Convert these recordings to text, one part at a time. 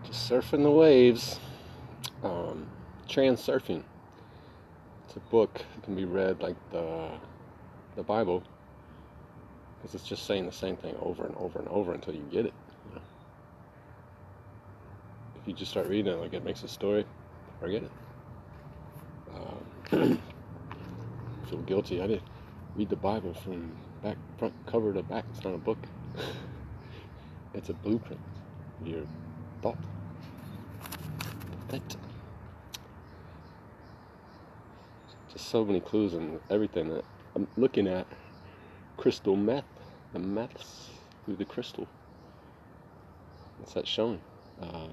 Just surfing the waves. Trans-surfing. It's a book. It can be read like the Bible, because it's just saying the same thing over and over and over until you get it. You know? If you just start reading it like it makes a story, forget it. I feel guilty. I didn't read the Bible from front cover to back. It's not a book. It's a blueprint. Your thought. That. Just so many clues and everything that I'm looking at. Crystal meth. The meths through the crystal. What's that showing? I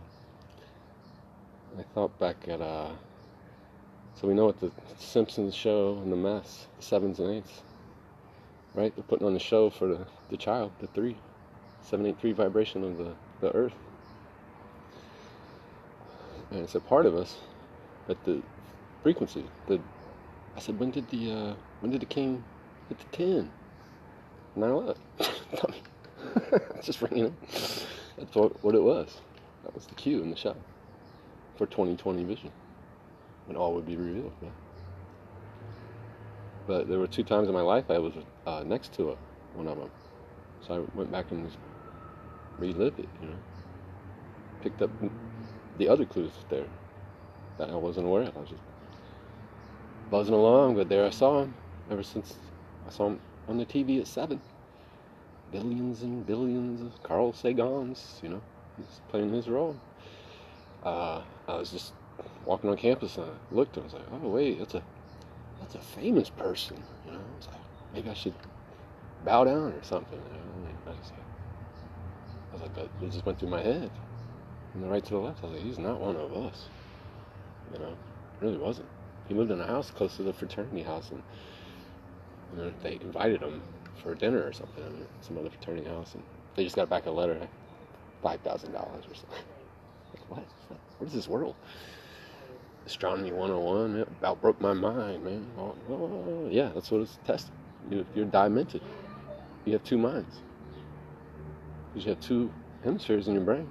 thought back at so we know what the Simpsons show and the mess, the 7s and 8s, right? They're putting on the show for the child, the 783 vibration of the earth. And it's a part of us, but the frequency, I said, when did the king hit the 10? 9/11. It's just ringing up. That's what it was. That was the cue in the show for 2020 vision, when all would be revealed. Yeah. But there were 2 times in my life I was next to one of them, so I went back and relived it. Picked up the other clues there that I wasn't aware of. I was just buzzing along, but there I saw him. Ever since I saw him on the TV at 7, billions and billions of Carl Sagans. He's playing his role. I was just walking on campus and I looked and I was like, oh wait, that's a famous person. I was like, maybe I should bow down or something. I was like, it just went through my head. From the right to the left, I was like, he's not one of us. It really wasn't. He lived in a house close to the fraternity house, and they invited him for dinner or something, some other fraternity house, and they just got back a letter, $5,000 or something. Like, what? What is this world? Astronomy 101, man, about broke my mind, man. Oh, yeah, that's what it's testing. You're dimented. You have 2 minds. Because you have 2 hemispheres in your brain.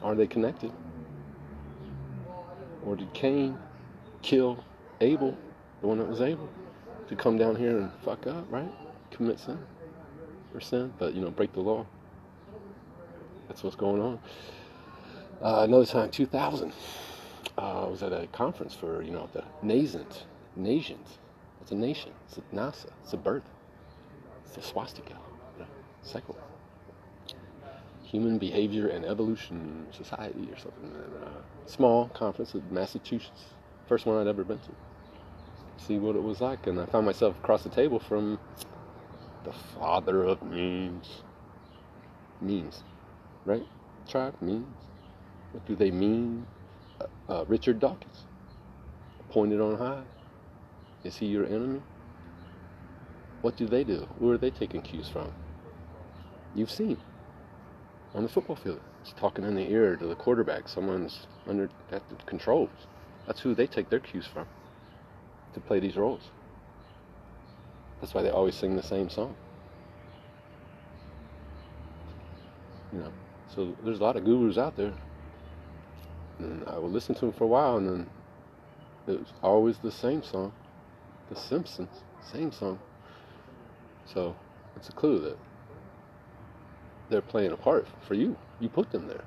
Are they connected? Or did Cain kill Abel, the one that was able to come down here and fuck up, right? Commit sin. Or sin, but, break the law. That's what's going on. Another time, 2000. I was at a conference for, the nations. It's a nation. It's a NASA. It's a birth. It's a swastika. Cycle. Human Behavior and Evolution Society or something. Small conference in Massachusetts. First one I'd ever been to. See what it was like. And I found myself across the table from the father of memes. Memes. Right? Tribe? Memes. What do they mean? Richard Dawkins. Appointed on high. Is he your enemy? What do? Who are they taking cues from? You've seen. On the football field. It's talking in the ear to the quarterback. Someone's at the controls. That's who they take their cues from to play these roles. That's why they always sing the same song. So there's a lot of gurus out there. And I would listen to them for a while, and then it was always the same song. The Simpsons, same song. So it's a clue that they're playing a part for you. You put them there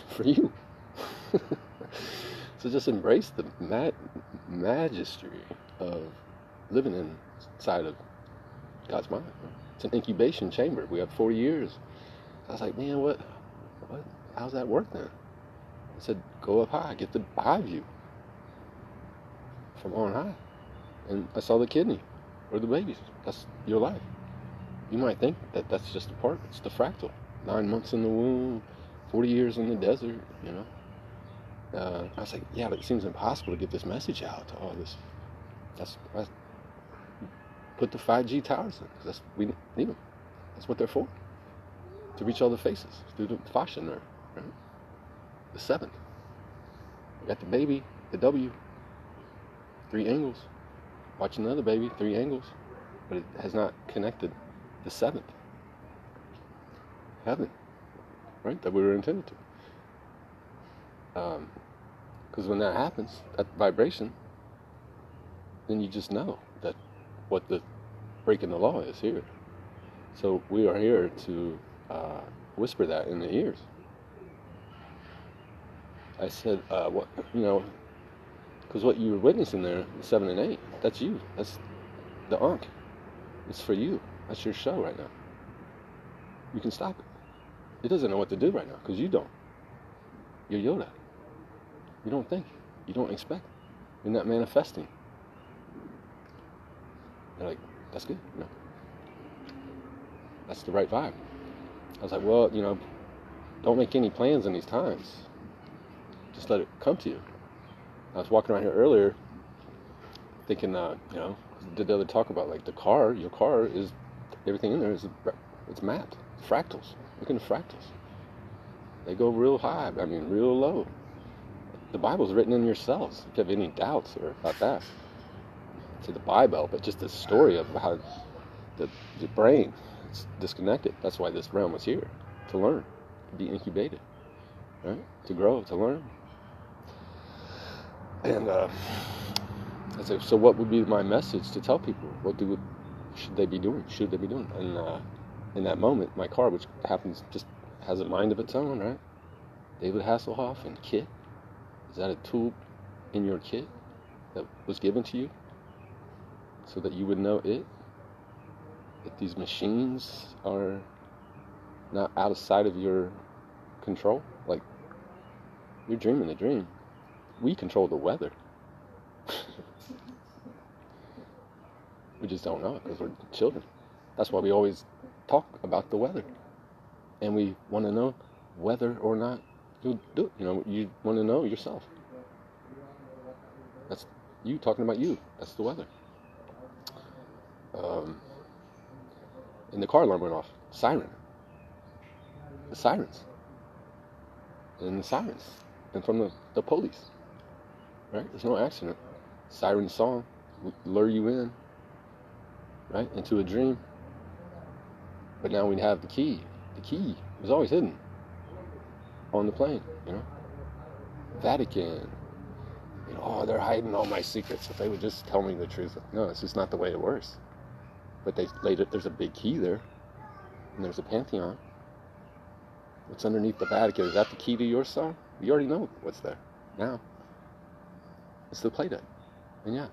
for you. So just embrace the majesty of living inside of God's mind. It's an incubation chamber. We have 40 years. I was like, man, what? How's that work then? I said, go up high, get the high view from on high. And I saw the kidney or the babies. That's your life. You might think that that's just a part. It's the fractal. 9 months in the womb, 40 years in the desert, I was like, yeah, but it seems impossible to get this message out to all this. I put the 5G towers in, because we need them. That's what they're for. To reach all the faces through the fascia nerve, right? The 7th. You got the baby, the W, 3 angles. Watch another baby, 3 angles, but it has not connected the 7th. Heaven, right? That we were intended to. Because when that happens, that vibration, then you just know that what the breaking the law is here. So we are here to whisper that in the ears. I said, because what you were witnessing there, 7 and 8, that's you. That's the Ankh. It's for you. That's your show right now. You can stop it. It doesn't know what to do right now because you don't. You're Yoda. You don't think. You don't expect. You're not manifesting. They're like, that's good. That's the right vibe. I was like, well, don't make any plans in these times. Just let it come to you. I was walking around here earlier thinking, did the other talk about like your car is, everything in there it's mapped, fractals. Look into fractals. They go real high, real low. The Bible's written in your cells. If you have any doubts about that, to the Bible, but just the story of how the brain is disconnected. That's why this realm was here, to learn, to be incubated, right? To grow, to learn. And I said, so what would be my message to tell people? What should they be doing? And in that moment, my car, which happens, just has a mind of its own, right? David Hasselhoff and kit. Is that a tool in your kit that was given to you so that you would know it? That these machines are not outside of your control? Like, you're dreaming the dream. We control the weather. We just don't know it because we're children. That's why we always talk about the weather. And we want to know whether or not you'll do it. You want to know yourself. That's you talking about you. That's the weather. And the car alarm went off. Siren. The sirens. And the sirens. And from the police. Right? There's no accident. Siren song. Lure you in. Right? Into a dream. But now we have the key. The key was always hidden. On the plane, Vatican. They're hiding all my secrets. If they would just tell me the truth. No, it's just not the way it works. But they laid it, there's a big key there. And there's a Pantheon. What's underneath the Vatican? Is that the key to your soul? You already know what's there. Now. It's the play deck. And yeah.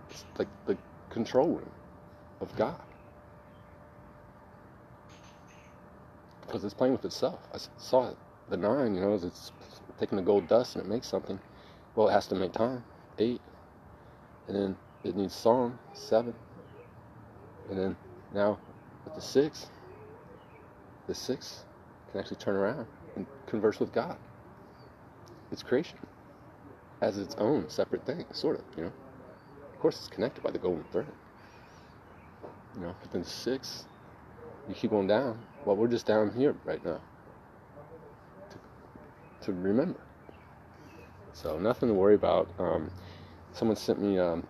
It's like the control room of God. Because it's playing with itself. I saw it. The 9, as it's taking the gold dust and it makes something. Well, it has to make time. 8. And then it needs song. 7. And then now with the 6 can actually turn around and converse with God. It's creation. As its own separate thing, sort of, Of course it's connected by the golden thread. But then 6, you keep going down. Well, we're just down here right now. To remember. So nothing to worry about. Someone sent me a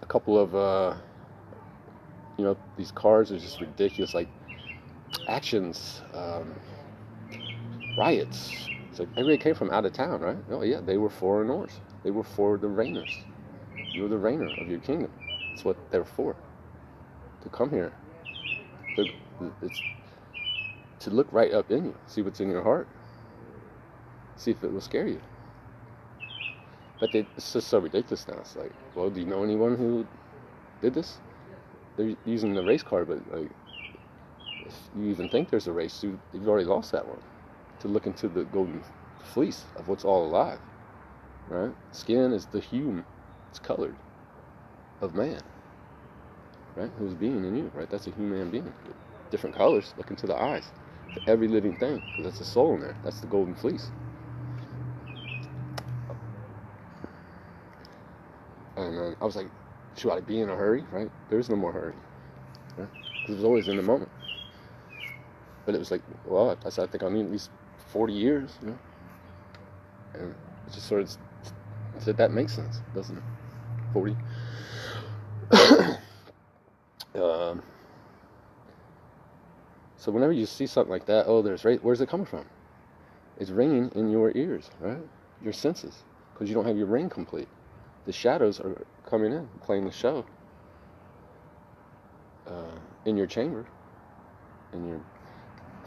couple of, these cards are just ridiculous, like actions, riots. It's like everybody came from out of town, right? Oh yeah, they were foreigners. They were for the reigners. You're the reigner of your kingdom. That's what they're for. To come here. It's to look right up in you, see what's in your heart, see if it will scare you. But it's just so ridiculous now. It's like, well, do you know anyone who did this? They're using the race card, but like, if you even think there's a race, you've already lost that one. To look into the golden fleece of what's all alive, right? Skin is the hue, it's colored, of man, right? Who's being in you, right? That's a human being. Different colors, look into the eyes. To every living thing, because that's the soul in there. That's the golden fleece. And I was like, should I be in a hurry, right? There's no more hurry, right? Because it was always in the moment. But it was like, well, I think I'll need at least 40 years, And it just sort of said that makes sense, doesn't it? 40. So whenever you see something like that, there's right. Where's it coming from? It's ringing in your ears, right? Your senses, because you don't have your ring complete. The shadows are coming in, playing the show in your chamber, in your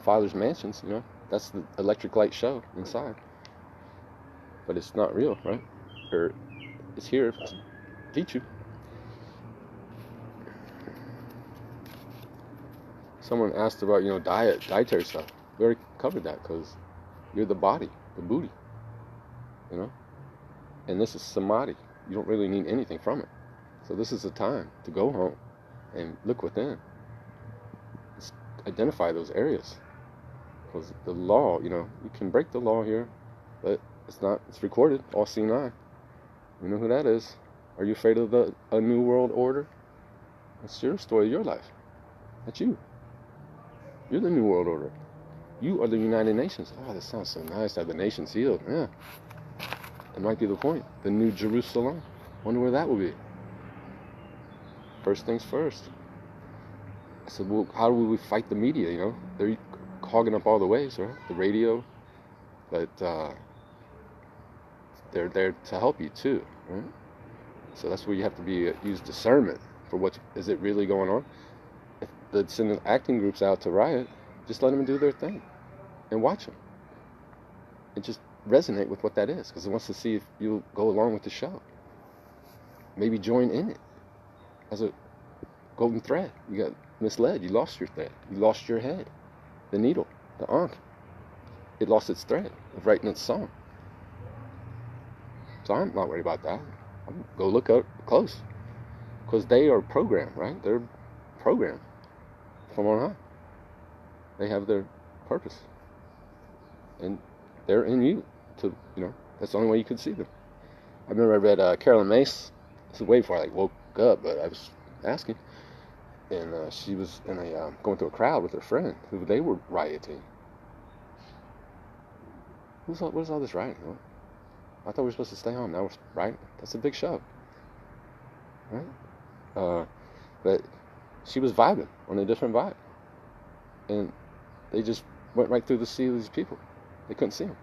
father's mansions, you know. That's the electric light show inside. But it's not real, right? Or it's here to teach you. Someone asked about, you know, dietary stuff. We already covered that, because you're the body, the booty, you know. And this is samadhi. You don't really need anything from it. So this is the time to go home and look within. Just identify those areas. Because the law, you know, you can break the law here, but it's recorded, all seen eye. You know who that is. Are you afraid of a new world order? That's your story of your life. That's you. You're the new world order. You are the United Nations. Oh, that sounds so nice to have the nations healed. Yeah. That might be the point. The New Jerusalem. Wonder where that will be. First things first. I said, well, how do we fight the media, you know? They're hogging up all the ways, right? The radio. But they're there to help you too, right? So that's where you have to use discernment for is it really going on? If they send acting groups out to riot, just let them do their thing and watch them. And just resonate with what that is, because it wants to see if you'll go along with the show. Maybe join in it as a golden thread. You got misled. You lost your thread. You lost your head. The needle, the ankh. It lost its thread of writing its song. So I'm not worried about that. Go look up close, because they are programmed, right? They're programmed from on high. They have their purpose, and they're in you. To, you know, that's the only way you could see them. I remember I read Carolyn Mace. This is way before I woke up, but I was asking, and she was in going through a crowd with her friend who they were rioting. What is all this rioting? What? I thought we were supposed to stay home. Now we're rioting. That's a big show, right? But she was vibing on a different vibe, and they just went right through the sea of these people. They couldn't see them.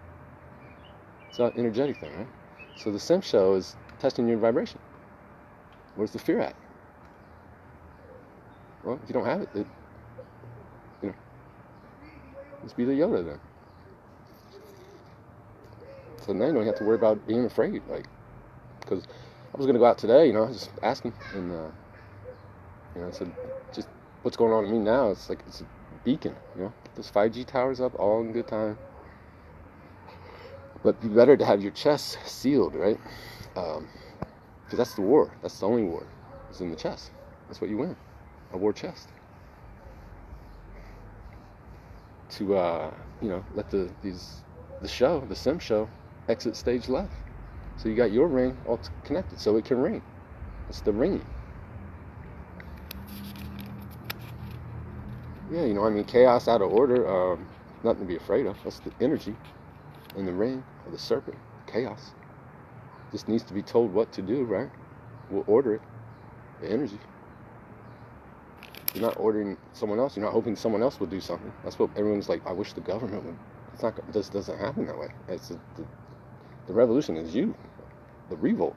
It's not an energetic thing, right? So the sim show is testing your vibration. Where's the fear at? Well, if you don't have it, you know, just be the Yoda then. So now you don't have to worry about being afraid, like, because I was gonna go out today, you know, I was just asking, and you know, I said, just what's going on to me now? It's like it's a beacon, you know, those 5G towers up, all in good time. But it'd be better to have your chest sealed, right? Because that's the war. That's the only war. It's in the chest. That's what you win. A war chest. To you know, let the sim show, exit stage left. So you got your ring all connected, so it can ring. It's the ringing. Yeah, you know, I mean, chaos out of order. Nothing to be afraid of. That's the energy in the ring of the serpent. Chaos. Just needs to be told what to do, right? We'll order it. The energy. You're not ordering someone else. You're not hoping someone else will do something. That's what everyone's like, I wish the government would. It's not. It just doesn't happen that way. It's the revolution is you. The revolt.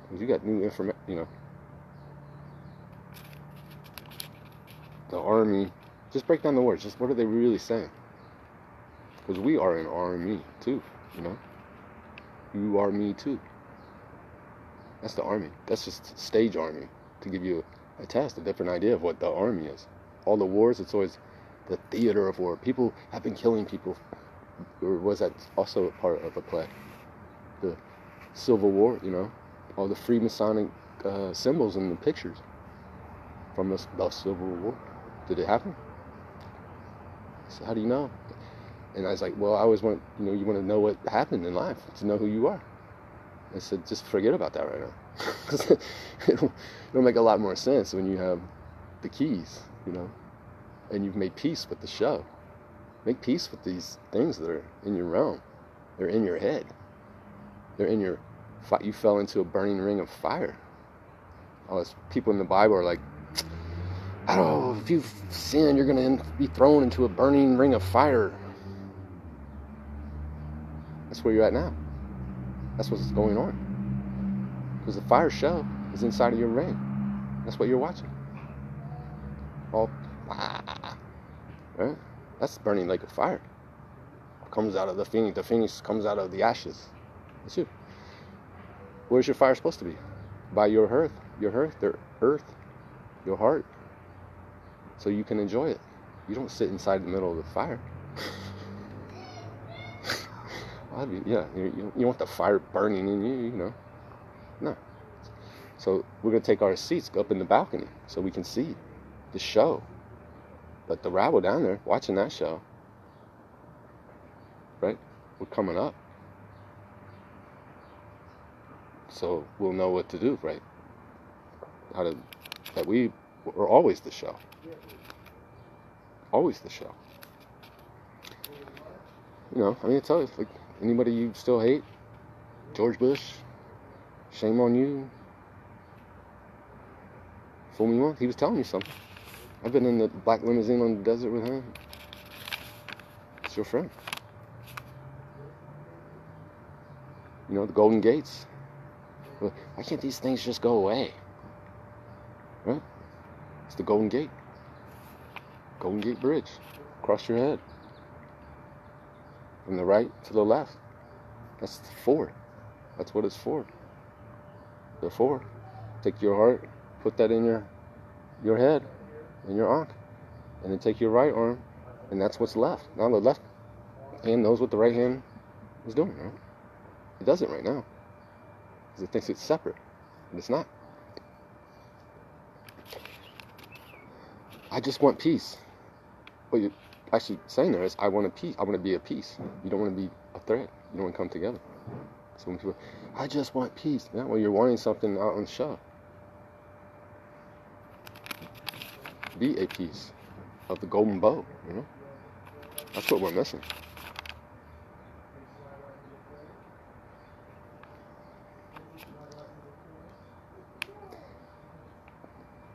Because you got new information, you know. The army. Just break down the words. Just what are they really saying? Because we are an army too, you know. You are me too. That's the army. That's just stage army to give you a test, a different idea of what the army is. All the wars, it's always the theater of war. People have been killing people. Or was that also a part of a play? The Civil War, you know, all the Freemasonic symbols in the pictures from the Civil War. Did it happen? So how do you know? And I was like, well, I always want, you know, you want to know what happened in life, to know who you are. I said, just forget about that right now. Because it'll make a lot more sense when you have the keys, you know, and you've made peace with the show. Make peace with these things that are in your realm. They're in your head. They're in your, you fell into a burning ring of fire. All those people in the Bible are like, I don't know, if you've sinned, you're going to be thrown into a burning ring of fire. That's where you're at now. That's what's going on. Because the fire show is inside of your brain. That's what you're watching. All, right? That's burning like a fire. Comes out of the phoenix. The phoenix comes out of the ashes. That's you. Where's your fire supposed to be? By your hearth, your heart, so you can enjoy it. You don't sit inside the middle of the fire. You want the fire burning in you, you know. No. So we're going to take our seats up in the balcony so we can see the show. But the rabble down there watching that show, right? We're coming up. So we'll know what to do, right? That we were always the show. Always the show. You know, I mean, I tell you, like, anybody you still hate, George Bush, shame on you. Fool me once, he was telling me something. I've been in the black limousine on the desert with him. It's your friend. You know, the Golden Gates. Why can't these things just go away? Right? It's the Golden Gate. Golden Gate Bridge. Across your head. From the right to the left. That's for. That's what it's for. Therefore, take your heart, put that in your head, in your ankh, and then take your right arm, and that's what's left. Now the left hand knows what the right hand is doing, right? It doesn't right now. Because it thinks it's separate. And it's not. I just want peace. What you're actually saying there is, I want a peace. I want to be a peace. You don't want to be a threat. You don't want to come together. So when people, I just want peace. Yeah, well, you're wanting something out on the show. Be a piece of the golden bow, you know? That's what we're missing.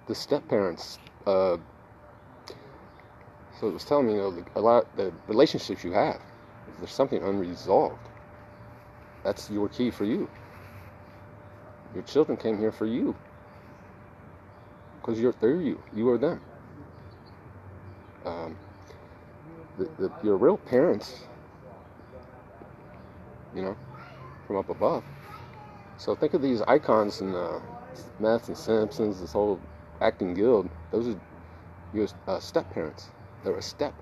The step-parents, so it was telling me, you know, a lot, the relationships you have, if there's something unresolved, that's your key for you. Your children came here for you. Because they're you. You are them. Your real parents, you know, from up above. So think of these icons in Meth and Simpsons, this whole acting guild. Those are your step parents. They're a step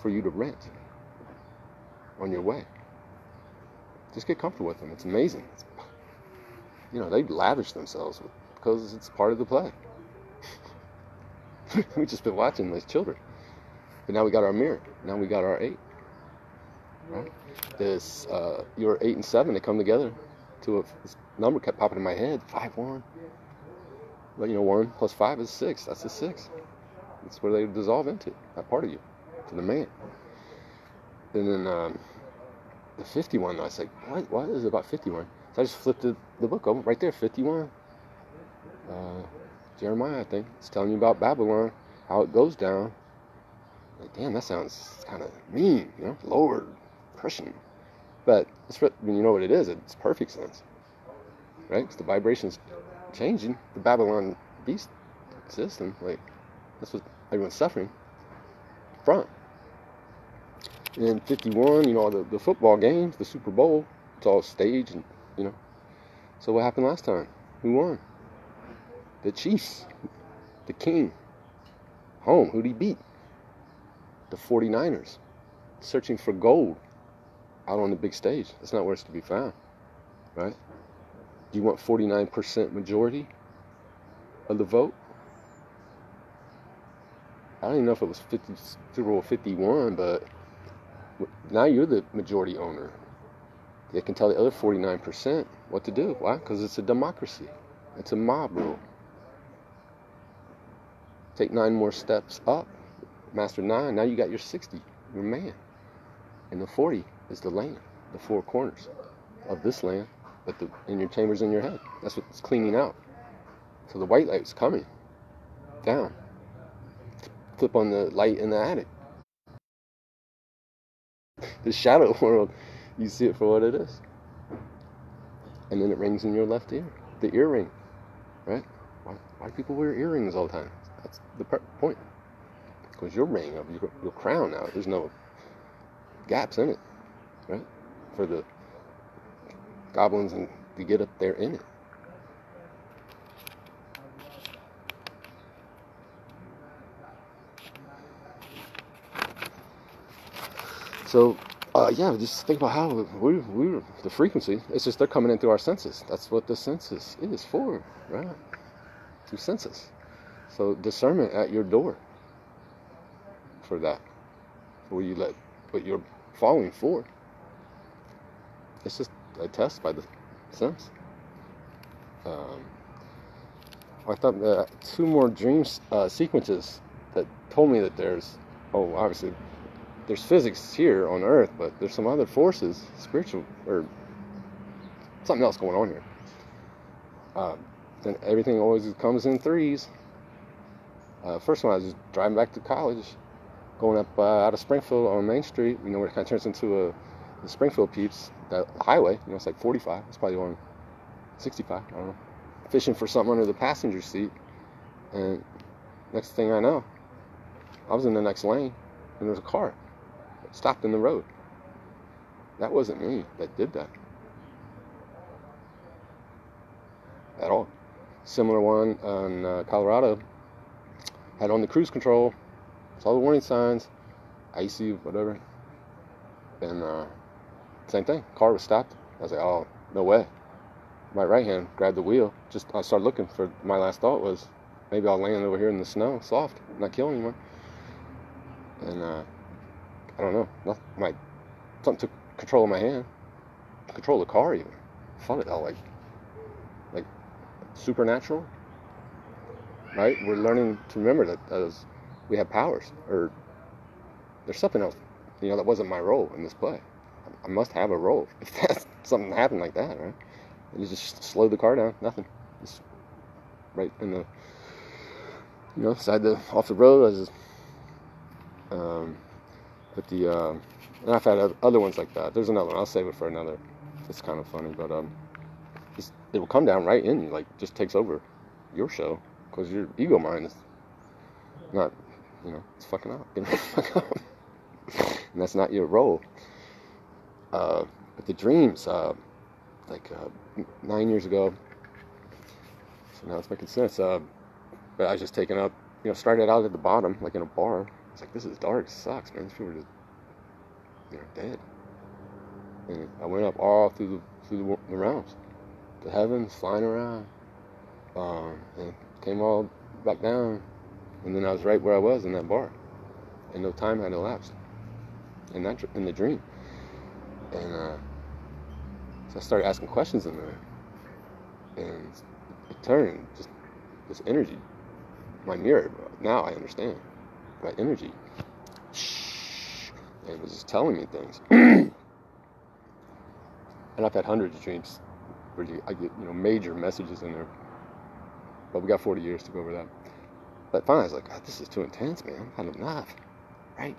for you to rent on your way. Just get comfortable with them. It's amazing. You know, they lavish themselves because it's part of the play. We've just been watching these children. But now we got our mirror. Now we got our 8. Right? This, your 8 and 7, they come together to this number kept popping in my head. 5, 1. But, you know, 1 plus 5 is 6. That's a 6. That's where they dissolve into, that part of you, to the man. And then the 51, I was like, what is it about 51? So I just flipped the book over, right there, 51. Jeremiah, I think. It's telling you about Babylon, how it goes down. Like, damn, that sounds kind of mean, you know, Lord, crushing. But it's, when you know what it is, it's perfect sense, right? Because the vibration's changing. The Babylon beast system, like, that's what everyone's suffering from. And then 51, you know, the football games, the Super Bowl, it's all staged, and, you know. So what happened last time? Who won? The Chiefs, the king. Home, who'd he beat? The 49ers, searching for gold out on the big stage. That's not where it's to be found, right? Do you want 49% majority of the vote? I don't even know if it was 51, but now you're the majority owner. They can tell the other 49% what to do. Why? Because it's a democracy. It's a mob rule. Take 9 more steps up. Master 9, now you got your 60, your man. And the 40 is the land, the 4 corners of this land, but in your chambers in your head. That's what it's cleaning out. So the white light's coming down. Flip on the light in the attic. The shadow world You see it for what it is. And then it rings in your left ear. The earring, right? Why do people wear earrings all the time? That's the point. Because your ring of your crown now, there's no gaps in it, right? For the goblins and to get up there in it. So, yeah, just think about how we're the frequency. It's just they're coming in through our senses. That's what the senses is for, right? Through senses. So discernment at your door for that. For you let what you're falling for. It's just a test by the sense. I thought that 2 more dream sequences that told me that there's, obviously, there's physics here on Earth, but there's some other forces, spiritual, or something else going on here. Then everything always comes in threes. First one, I was just driving back to college, going up out of Springfield on Main Street, where it kind of turns into the Springfield peeps, that highway, it's like 45, it's probably on 65, I don't know, fishing for something under the passenger seat, and next thing I know, I was in the next lane, and there's a car stopped in the road. That wasn't me that did that at all. Similar one in Colorado, had on the cruise control, saw the warning signs, icy, whatever, and same thing, car was stopped. I was like, oh, no way. My right hand grabbed the wheel. I started looking for, my last thought was, maybe I'll land over here in the snow, soft, not kill anyone. And I don't know, something took control of my hand, control of the car even. I thought it all like supernatural, right? We're learning to remember that we have powers, or there's something else, that wasn't my role in this play. I must have a role if that's something happened like that, right? And you just slowed the car down, nothing, just right in the, off the road. I was just, but and I've had other ones like that. There's another one, I'll save it for another. It's kind of funny, but it will come down right in you, just takes over your show, because your ego mind is not, it's fucking up, and that's not your role. But the dreams, 9 years ago, so now it's making sense. But I was just taken up, started out at the bottom, like in a bar. It's like, this is dark, it sucks, man. These people are just, dead. And I went up all through the realms, the heavens, flying around, and came all back down. And then I was right where I was in that bar, and no time had elapsed in the dream. And so I started asking questions in there, and it turned just this energy, my mirror. Now I understand, my energy, and it was just telling me things. And I've had hundreds of dreams where I get major messages in there, but we got 40 years to go over that. But finally I was like, God, this is too intense, man. I've had enough, right?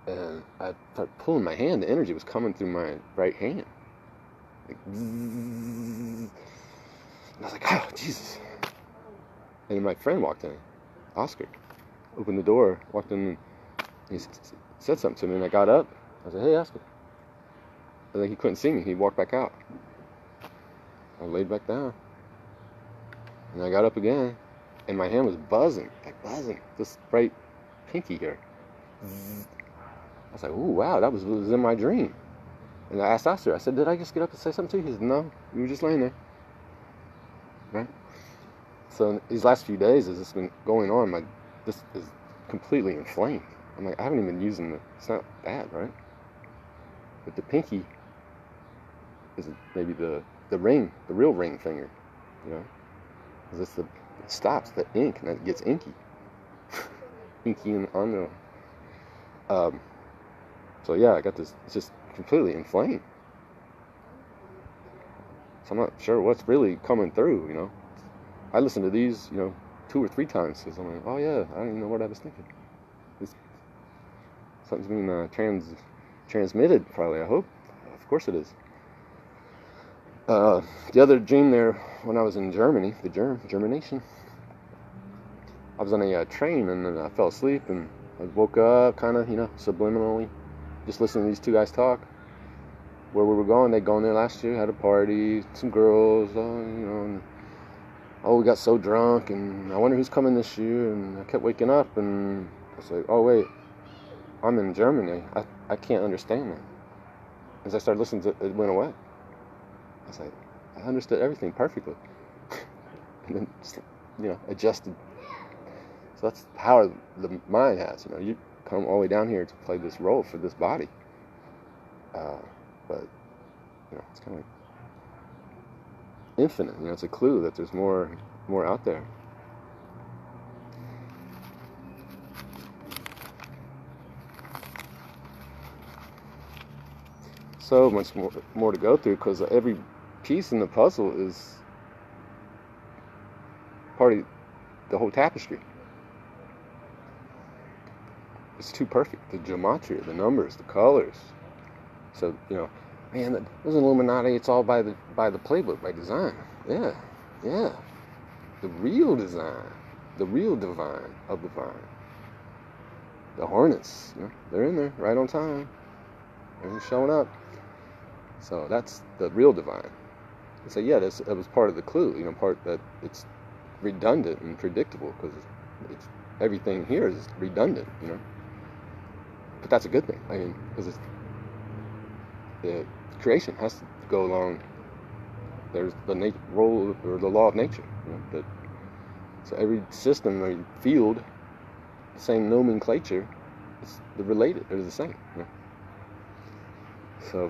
And I started pulling my hand. The energy was coming through my right hand. And I was like, oh, Jesus. And then my friend walked in, Oscar, opened the door, walked in, and he said something to me, and I got up. I said, hey, Oscar. I think he couldn't see me. He walked back out. I laid back down. And I got up again, and my hand was buzzing, this bright pinky here. I was like, ooh, wow, that was in my dream. And I asked Oscar, I said, did I just get up and say something to you? He said, no, you were just laying there. Right? So these last few days, as it's been going on, this is completely inflamed. I'm like, I haven't even been using it's not bad, right? But the pinky is maybe the ring, the real ring finger, because it stops the ink, and it gets inky. Inky on the, so yeah, I got this, it's just completely inflamed. So I'm not sure what's really coming through, I listen to these, 2 or 3 times, because I'm like, oh yeah, I don't even know what I was thinking. Something's being transmitted, probably, I hope. course it is. The other dream there, when I was in Germany, the germination, I was on a train, and then I fell asleep, and I woke up kind of, subliminally, just listening to these two guys talk. Where we were going, they'd gone there last year, had a party, some girls, and we got so drunk, and I wonder who's coming this year, and I kept waking up, and I was like, oh wait, I'm in Germany, I can't understand that. As I started listening to it, it went away. I was like, I understood everything perfectly. And then just, adjusted. So that's the power the mind has. You come all the way down here to play this role for this body. But, it's kind of like infinite. It's a clue that there's more out there. So much more to go through, because every piece in the puzzle is part of the whole tapestry. It's too perfect. The geometry, the numbers, the colors. So, man, those Illuminati, it's all by the playbook, by design. Yeah. The real design, the real divine of the vine. The hornets, they're in there right on time. They're showing up. So that's the real divine. So yeah, that was part of the clue, part that it's redundant and predictable, because it's everything here is redundant, But that's a good thing. I mean, because the creation has to go along. There's the role or the law of nature. So every system, every field, the same nomenclature, they're related. They're the same. So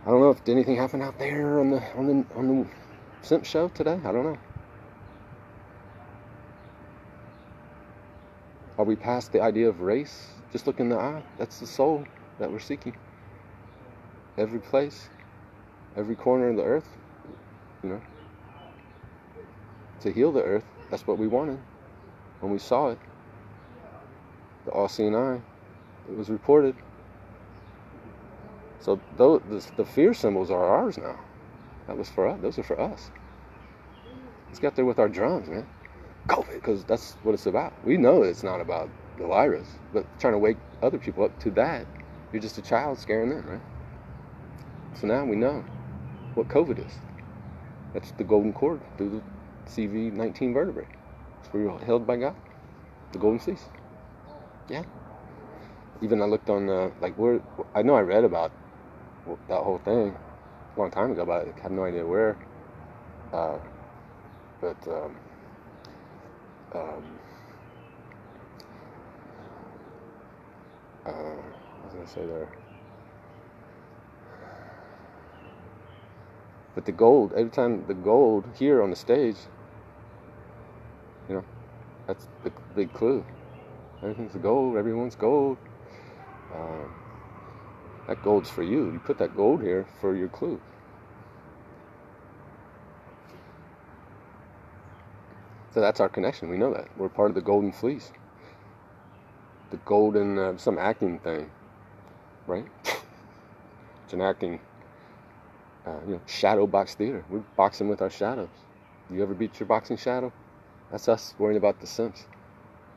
I don't know if anything happened out there on the Simp show today. I don't know. Are we past the idea of race? Just look in the eye. That's the soul that we're seeking. Every place, every corner of the earth, to heal the earth. That's what we wanted when we saw it. The all-seeing eye. It was reported. So the fear symbols are ours now. That was for us. Those are for us. Let's get there with our drums, man. COVID, because that's what it's about. We know it's not about the virus, but trying to wake other people up to that. You're just a child scaring them, right? So now we know what COVID is. That's the golden cord through the CV-19 vertebrae. That's where you're held by God. The golden fleece. Yeah. Even I looked on, I know I read about that whole thing a long time ago, but I had no idea where. What was I going to say there? But the gold, every time the gold here on the stage, that's the big clue. Everything's gold, everyone's gold. That gold's for you. You put that gold here for your clue. So that's our connection. We know that. We're part of the golden fleece. The golden, some acting thing, right? It's an acting, shadow box theater. We're boxing with our shadows. You ever beat your boxing shadow? That's us worrying about the Simps.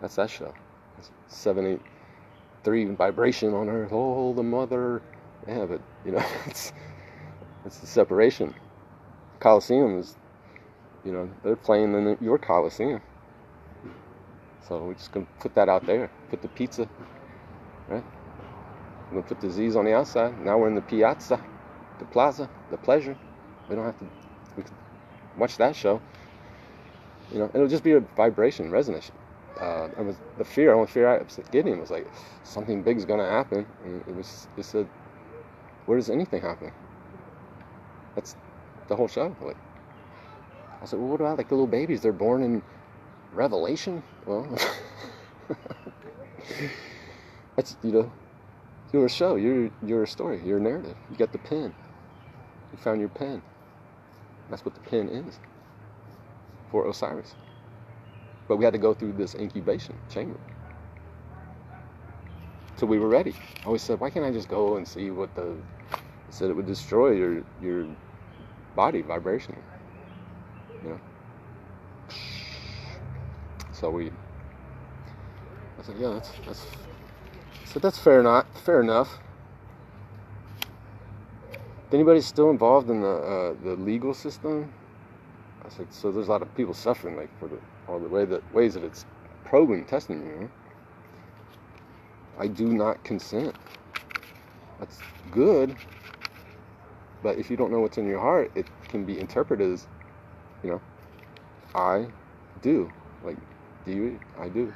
That's that show. That's 783 vibration on Earth. Oh, the mother. Yeah, but, it's the separation. Coliseum is, they're playing in your Coliseum. So we're just going to put that out there. Put the pizza, right? We're going to put the Z's on the outside. Now we're in the piazza, the plaza, the pleasure. We don't have to, we can watch that show. It'll just be a vibration, resonance. The only fear I was getting was like, something big is going to happen. And it said, where does anything happen? That's the whole show. I said, well, what about the little babies? They're born in Revelation? Well, that's, you're a show. You're a story. You're a narrative. You got the pen. You found your pen. That's what the pen is for Osiris. But we had to go through this incubation chamber. So we were ready. I always said, why can't I just go and see what the It said it would destroy your body vibrationally. You know. So I said, yeah, that's fair enough. If anybody's still involved in the legal system, I said, so there's a lot of people suffering, like for all the ways that it's probing, testing you. Know? I do not consent. That's good, but if you don't know what's in your heart, it can be interpreted as, you know, I do, like, do you? I do,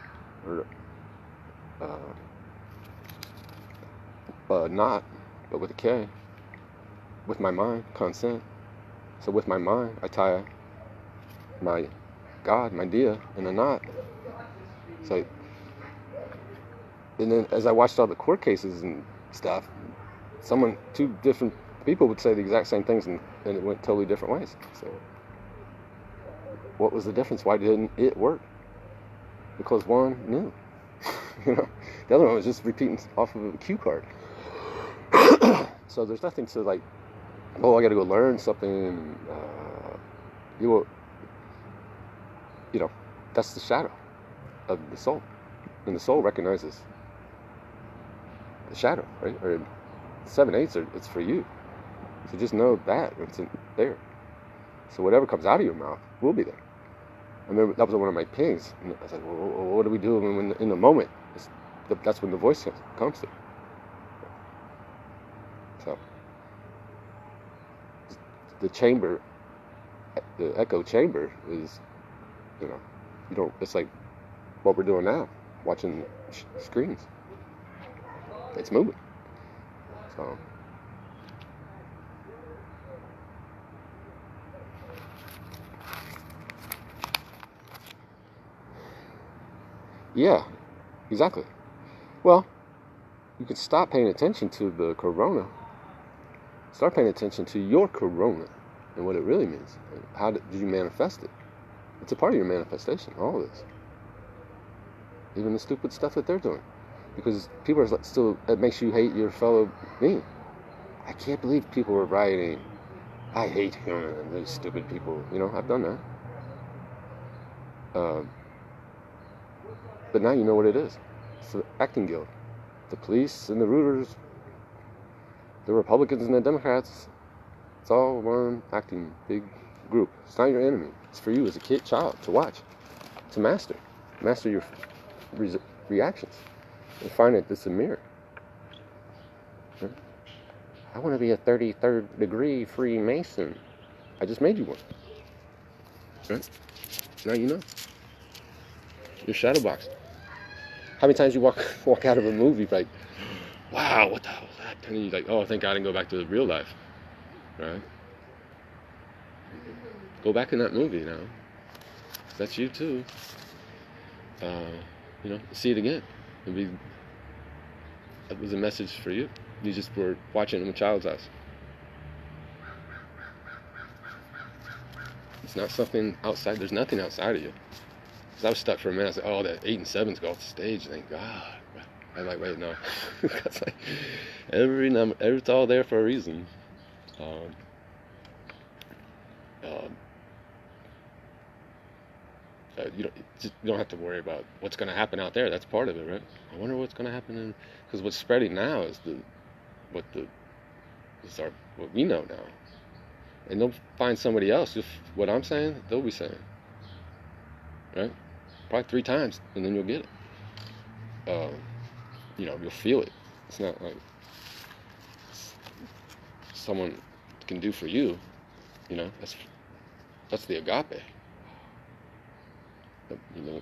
or not, but with a K. With my mind, consent. So with my mind, I tie my God, my Dia, in a knot. So, and then as I watched all the court cases and stuff, two different people would say the exact same things, and it went totally different ways. So, what was the difference? Why didn't it work? Because one knew, you know, the other one was just repeating off of a cue card. So there's nothing to like, oh, I got to go learn something. You know, that's the shadow of the soul, and the soul recognizes the shadow, right? Or 7/8, it's for you. So just know that it's there. So whatever comes out of your mouth will be there. I remember that was one of my pings. And I was like, well, what do we do when in the moment? That's when the voice comes to. So the chamber, the echo chamber is, you know, it's like what we're doing now, watching screens. It's moving. So. Yeah, exactly. Well, you can stop paying attention to the corona. Start paying attention to your corona and what it really means. How did you manifest it? It's a part of your manifestation, all of this. Even the stupid stuff that they're doing. Because people are still, it makes you hate your fellow being. I can't believe people are rioting. I hate those stupid people. You know, I've done that. But now you know what it is. It's the acting guild. The police and the rooters, the Republicans and the Democrats, it's all one acting big group. It's not your enemy. It's for you as a child to watch, to master. Master your reactions. And find it it's a mirror. Right? I want to be a 33rd degree Freemason. I just made you one. Right? Now you know. Your shadow box. How many times you walk out of a movie like, wow, what the hell was that? And you're like, oh, thank God I didn't go back to real life. Right? Go back in that movie now. That's you too. You know, see it again. That was a message for you. You just were watching it in a child's eyes. It's not something outside. There's nothing outside of you. I was stuck for a minute. I said, oh, that 8 and 7's go off the stage. Thank God. I'm like, wait, no. It's like every number, it's all there for a reason. You don't have to worry about what's going to happen out there. That's part of it, right? I wonder what's going to happen because what's spreading now is what we know now. And they'll find somebody else. If what I'm saying, they'll be saying, right? Probably 3 times, and then you'll get it. You know, you'll feel it. It's not like someone can do for you. You know, that's the agape. You know,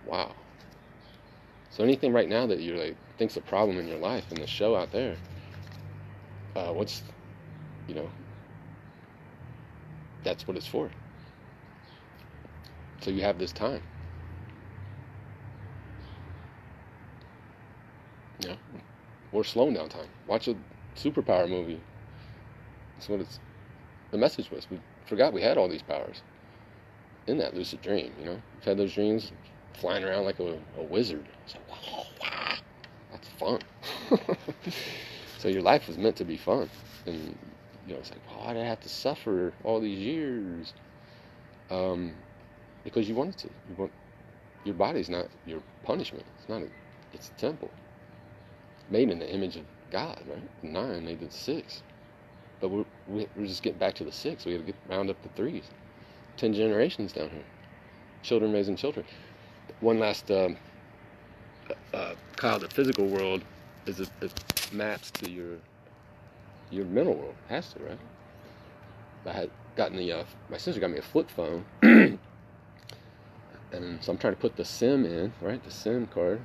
wow. So anything right now that you're like think's a problem in your life in the show out there, you know, that's what it's for. So you have this time. Yeah, or slowing down time. Watch a superpower movie. That's what the message was. We forgot we had all these powers in that lucid dream. You know, you've had those dreams, flying around like a wizard. It's like, wow, that's fun. So your life was meant to be fun. And, it's like, why did I have to suffer all these years? Because you wanted to. Your body's not your punishment. It's a temple. Made in the image of God, right? 9 made the 6. But we're just getting back to the 6. We got to round up the 3s. 10 generations down here. Children raising children. One last, Kyle, the physical world it maps to your mental world. It has to, right? I had gotten my sister got me a flip phone. And so I'm trying to put the SIM in, right? The SIM card.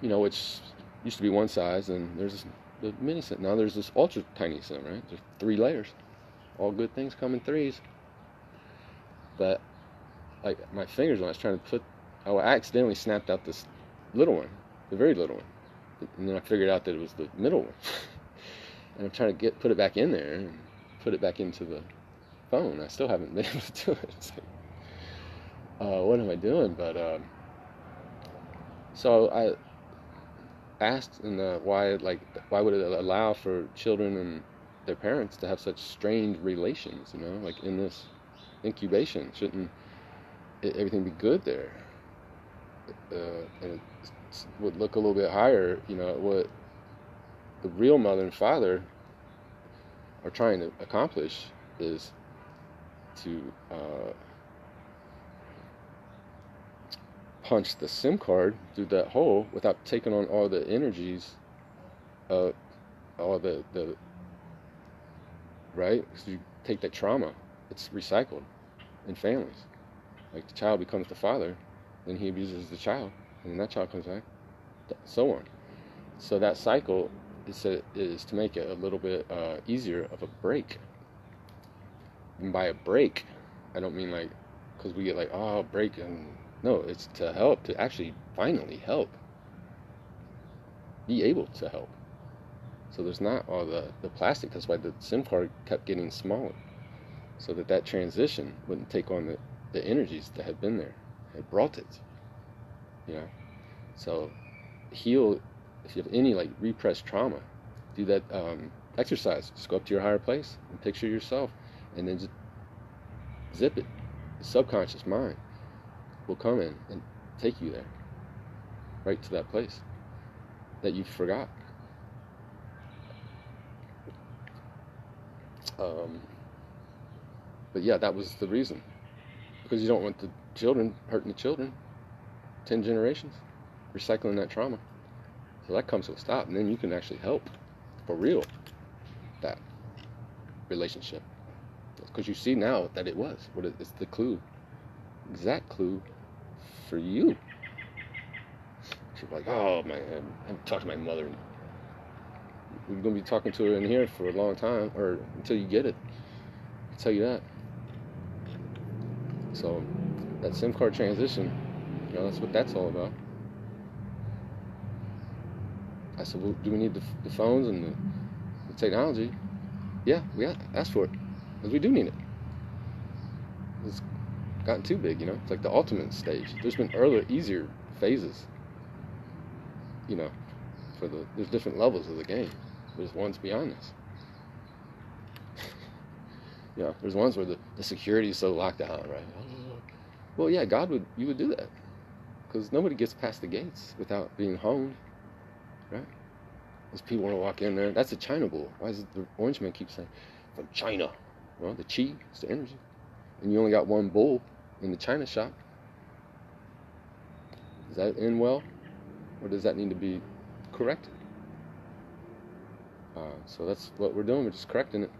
Which used to be one size, and there's the mini SIM. Now there's this ultra tiny SIM, right? There's 3 layers. All good things come in 3s. But, like, my fingers, when I was trying to I accidentally snapped out this little one, the very little one. And then I figured out that it was the middle one. And I'm trying to put it back in there and put it back into the phone. I still haven't been able to do it. It's like, what am I doing? But, so I asked, why would it allow for children and their parents to have such strained relations, like in this incubation? Shouldn't everything be good there? And it would look a little bit higher, what the real mother and father are trying to accomplish is to punch the SIM card through that hole without taking on all the energies of all the right? Because you take that trauma, it's recycled in families. Like, the child becomes the father, then he abuses the child, and then that child comes back, so on. So that cycle is to make it a little bit easier of a break. And by a break, I don't mean like, because we get like, oh, break, and no, it's to help, to actually finally help. Be able to help. So there's not all the plastic. That's why the SIM card kept getting smaller. So that transition wouldn't take on the energies that had been there. It brought it. So heal, if you have any like repressed trauma, do that exercise. Just go up to your higher place and picture yourself, and then just zip it. The subconscious mind will come in and take you there, right to that place that you forgot. But yeah, that was the reason, because you don't want the children hurting the children. 10 generations, recycling that trauma. So that comes to a stop, and then you can actually help for real that relationship, because you see now that it's the clue, exact clue for you. She's like, oh man, I haven't talked to my mother. We're going to be talking to her in here for a long time, or until you get it. I'll tell you that. So that SIM card transition, that's what that's all about. I said, well, do we need the phones and the technology? Yeah, we asked for it, because we do need it. It's gotten too big, It's like the ultimate stage. There's been earlier, easier phases, there's different levels of the game. There's ones beyond this. There's ones where the security is so locked down, right? Well, yeah, you would do that, because nobody gets past the gates without being honed, right? Those people want to walk in there. That's a China bull. Why does the orange man keep saying, from China? Well, the chi is the energy. And you only got one bull in the China shop. Does that end well? Or does that need to be corrected? So that's what we're doing. We're just correcting it.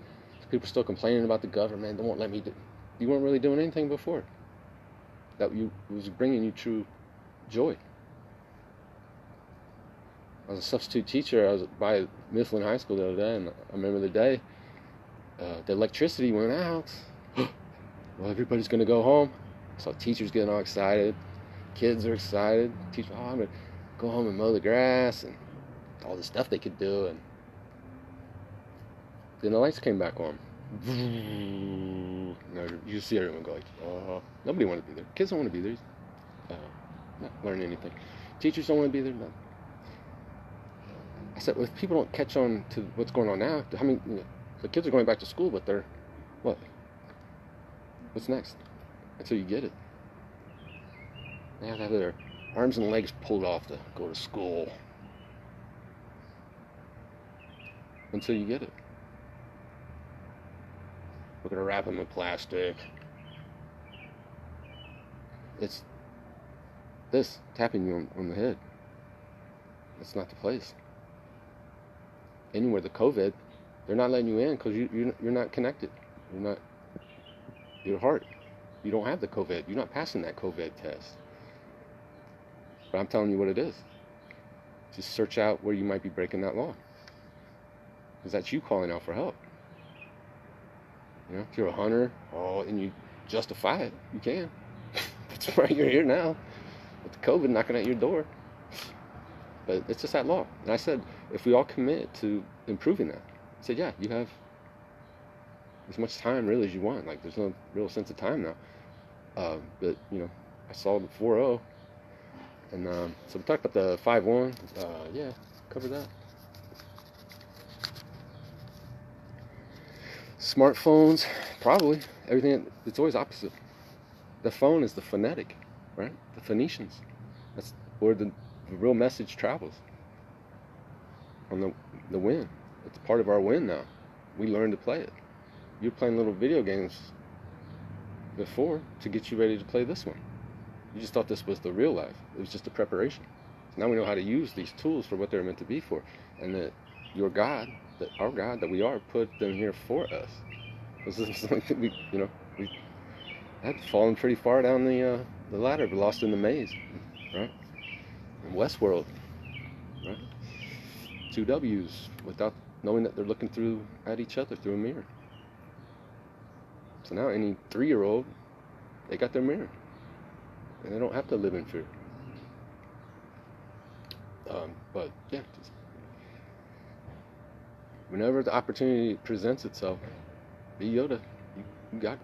People are still complaining about the government. They won't let me do. You weren't really doing anything before. That was bringing you true joy. I was a substitute teacher. I was by Mifflin High School the other day, and I remember the day the electricity went out. Well, everybody's going to go home. So teachers getting all excited. Kids are excited. Teachers, I'm going to go home and mow the grass and all the stuff they could do. And then the lights came back on. You see everyone go like, oh, nobody wanted to be there. Kids don't want to be there. Not learning anything. Teachers don't want to be there. No. I said, well, if people don't catch on to what's going on now, how many, the kids are going back to school, but they're, what? What's next? Until you get it. They have to have their arms and legs pulled off to go to school. Until you get it. We're going to wrap them in plastic. It's this, tapping you on the head. That's not the place. Anywhere the COVID, they're not letting you in because you're not connected. You're not, your heart, you don't have the COVID. You're not passing that COVID test. But I'm telling you what it is. Just search out where you might be breaking that law. Because that's you calling out for help. You know, if you're a hunter, and you justify it, you can. That's why you're here now. With the COVID knocking at your door. But it's just that law. And I said, if we all commit to improving that, I said, yeah, you have as much time really as you want. Like, there's no real sense of time now. But, I saw the 4.0. And so we talked about the 5.1. Yeah, covered that. Smartphones, probably. Everything, it's always opposite. The phone is the phonetic, right? The Phoenicians. That's where the real message travels. On the win. It's part of our win now. We learn to play it. You're playing little video games before to get you ready to play this one. You just thought this was the real life. It was just a preparation. So now we know how to use these tools for what they're meant to be for. And that your God, that our God that we are, put them here for us. This is something that we had fallen pretty far down the ladder, but lost in the maze, right? In Westworld, right? 2 W's without knowing that they're looking at each other through a mirror. So now any 3-year-old, they got their mirror. And they don't have to live in fear. But yeah, just whenever the opportunity presents itself, be Yoda. You got it.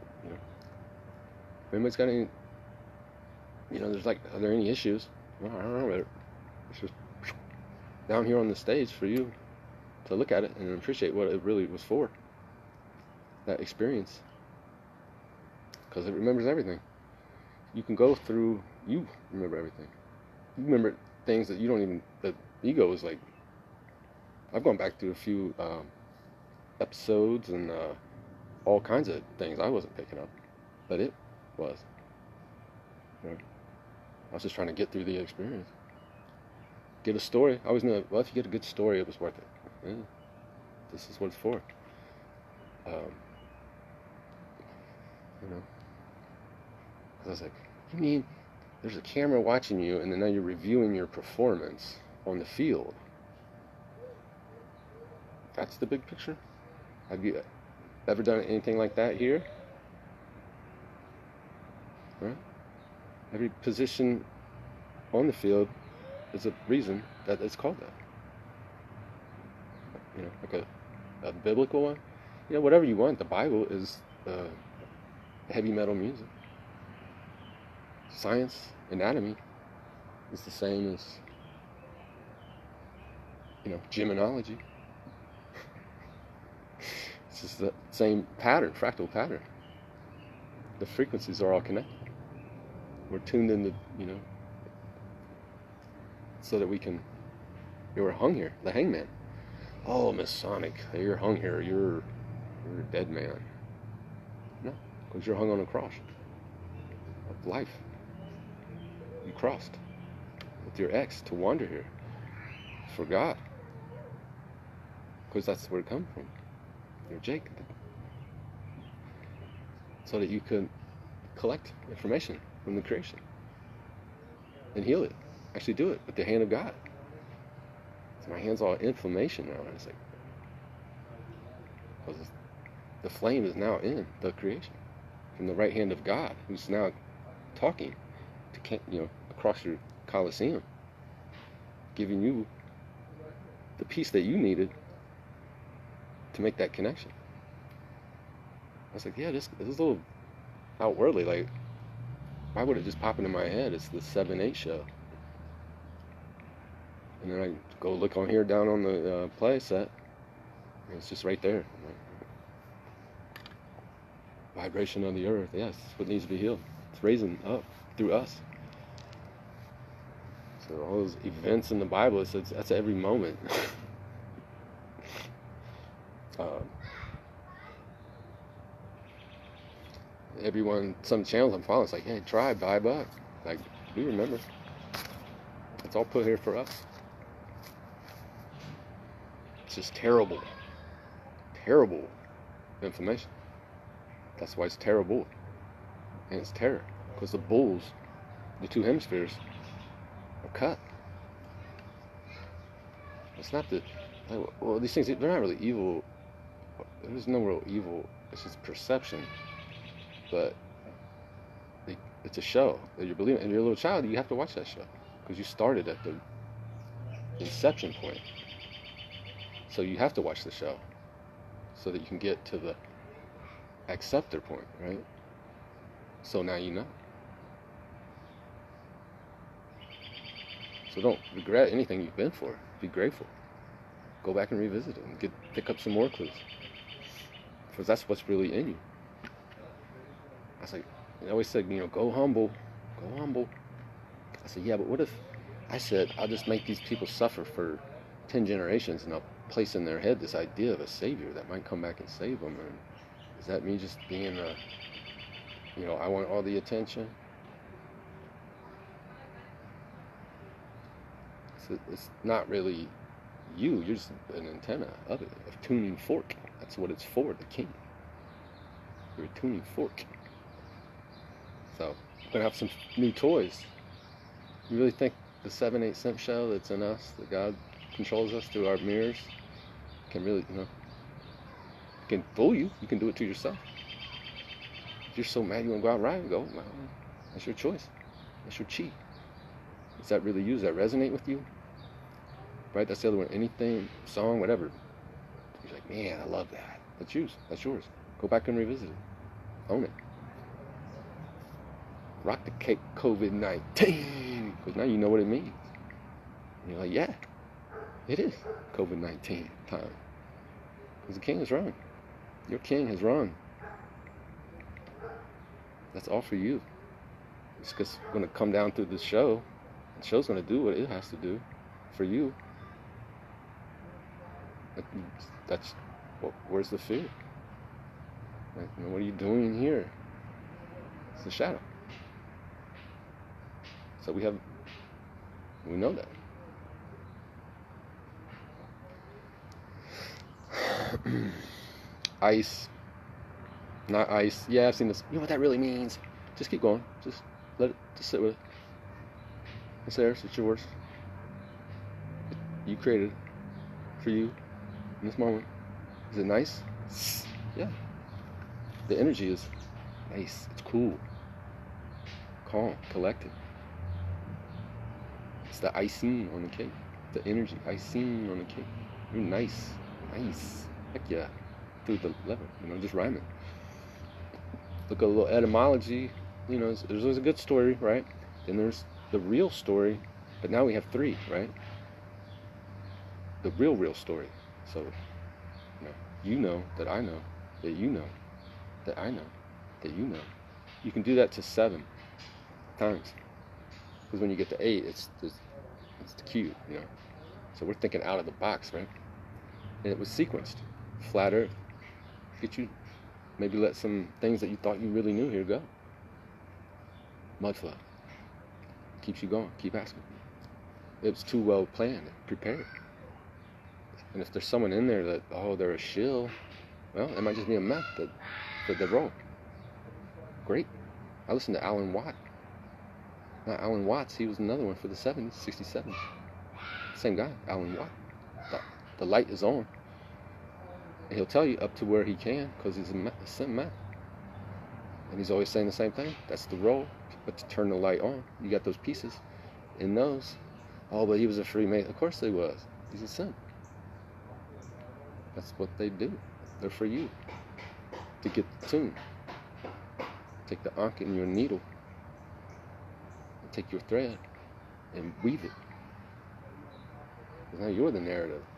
If anybody's got any, there's like, are there any issues? Well, I don't know. It's just down here on the stage for you to look at it and appreciate what it really was for. That experience. Because it remembers everything. You can go through, you remember everything. You remember things that you don't even, the ego is like, I've gone back through a few episodes and all kinds of things I wasn't picking up, but it was. I was just trying to get through the experience. Get a story. I always knew, well, if you get a good story, it was worth it. Yeah, this is what it's for. I was like, you mean there's a camera watching you and then now you're reviewing your performance on the field? That's the big picture? Have you ever done anything like that here? Right? Every position on the field is a reason that it's called that. Like a biblical one. Whatever you want. The Bible is heavy metal music. Science, anatomy is the same as, gymnology. It's just the same pattern, fractal pattern. The frequencies are all connected. We're tuned into, so that we can, we're hung here, the hangman. Oh, Masonic, you're hung here, you're a dead man. No, because you're hung on a cross of life. You crossed with your ex to wander here for God. Because that's where it comes from. You're Jake. So that you can collect information from the creation and heal it. Actually do it with the hand of God. So my hand's all inflammation now. And it's like, because the flame is now in the creation from the right hand of God, who's now talking to, across your Colosseum, giving you the peace that you needed to make that connection. I was like, yeah, this is a little outwardly, like, why would it just pop into my head? It's the 7-8 show. And then I go look on here down on the play set, and it's just right there. Vibration of the earth, yes, it's what needs to be healed. It's raising up through us. So all those events in the Bible, that's every moment. Everyone, some channels I'm following, it's like, hey, try, buy, buck. Like, we remember. It's all put here for us. It's just terrible information. That's why it's terrible. And it's terror. Because the bulls, the two hemispheres, are cut. It's not that, well, these things, they're not really evil. There's no real evil. It's just perception. But it's a show that you're believing. And you're a little child, you have to watch that show. Because you started at the inception point. So you have to watch the show. So that you can get to the acceptor point, right? So now you know. So don't regret anything you've been for. Be grateful. Go back and revisit it and pick up some more clues. Because that's what's really in you. I was like, I always said, go humble. Go humble. I said, yeah, but what if I said, I'll just make these people suffer for 10 generations and I'll place in their head this idea of a savior that might come back and save them. And is that me just being I want all the attention? So it's not really you. You're just an antenna of it, a tuning fork. That's what it's for, the king. You're a tuning fork. So we're going to have some new toys. You really think the 7/8 cent shell that's in us, that God controls us through our mirrors, can really, can fool you? You can do it to yourself. If you're so mad you want to go out right, go. Well, that's your choice. That's your chi. Is that really you? Does that resonate with you? Right? That's the other one. Anything, song, whatever. You're like, man, I love that. That's yours. That's yours. Go back and revisit it. Own it. Rock the cake, COVID-19. Because now you know what it means. And you're like, yeah, it is COVID-19 time. Because the king is wrong. Your king has run. That's all for you. It's just going to come down through the show. The show's going to do what it has to do for you. Where's the fear? Like, what are you doing here? It's the shadow. So we know that. Ice, not ice. Yeah, I've seen this. You know what that really means? Just keep going. Just let it. Just sit with it. It's theirs. It's yours. You created it for you in this moment. Is it nice? Yeah. The energy is nice. It's cool, calm, collected. It's the icing on the cake. The energy, icing on the cake. You're nice. Heck yeah. Through the level, just rhyming. Look at a little etymology. There's a good story, right? Then there's the real story, but now we have three, right? The real story. So, you know that I know that you know that I know that you know. You can do that to 7 times. Because when you get to 8, it's cute, So we're thinking out of the box, right? And it was sequenced. Flat Earth. Get you, maybe let some things that you thought you really knew here go. Mud flood. Keeps you going. Keep asking. It was too well planned, prepared. And if there's someone in there that, they're a shill, well, it might just be a meth for the role. Great. I listened to Alan Watt. Not Alan Watts, he was another one for the 70s, 67. Same guy, Alan Watt. The light is on. And he'll tell you up to where he can, because he's a sim man. And he's always saying the same thing. That's the role. But to turn the light on, you got those pieces in those. Oh, but he was a Freemason. Of course he was. He's a sim. That's what they do. They're for you. To get the tune. Take the ankh in your needle. And take your thread and weave it. Because now you're the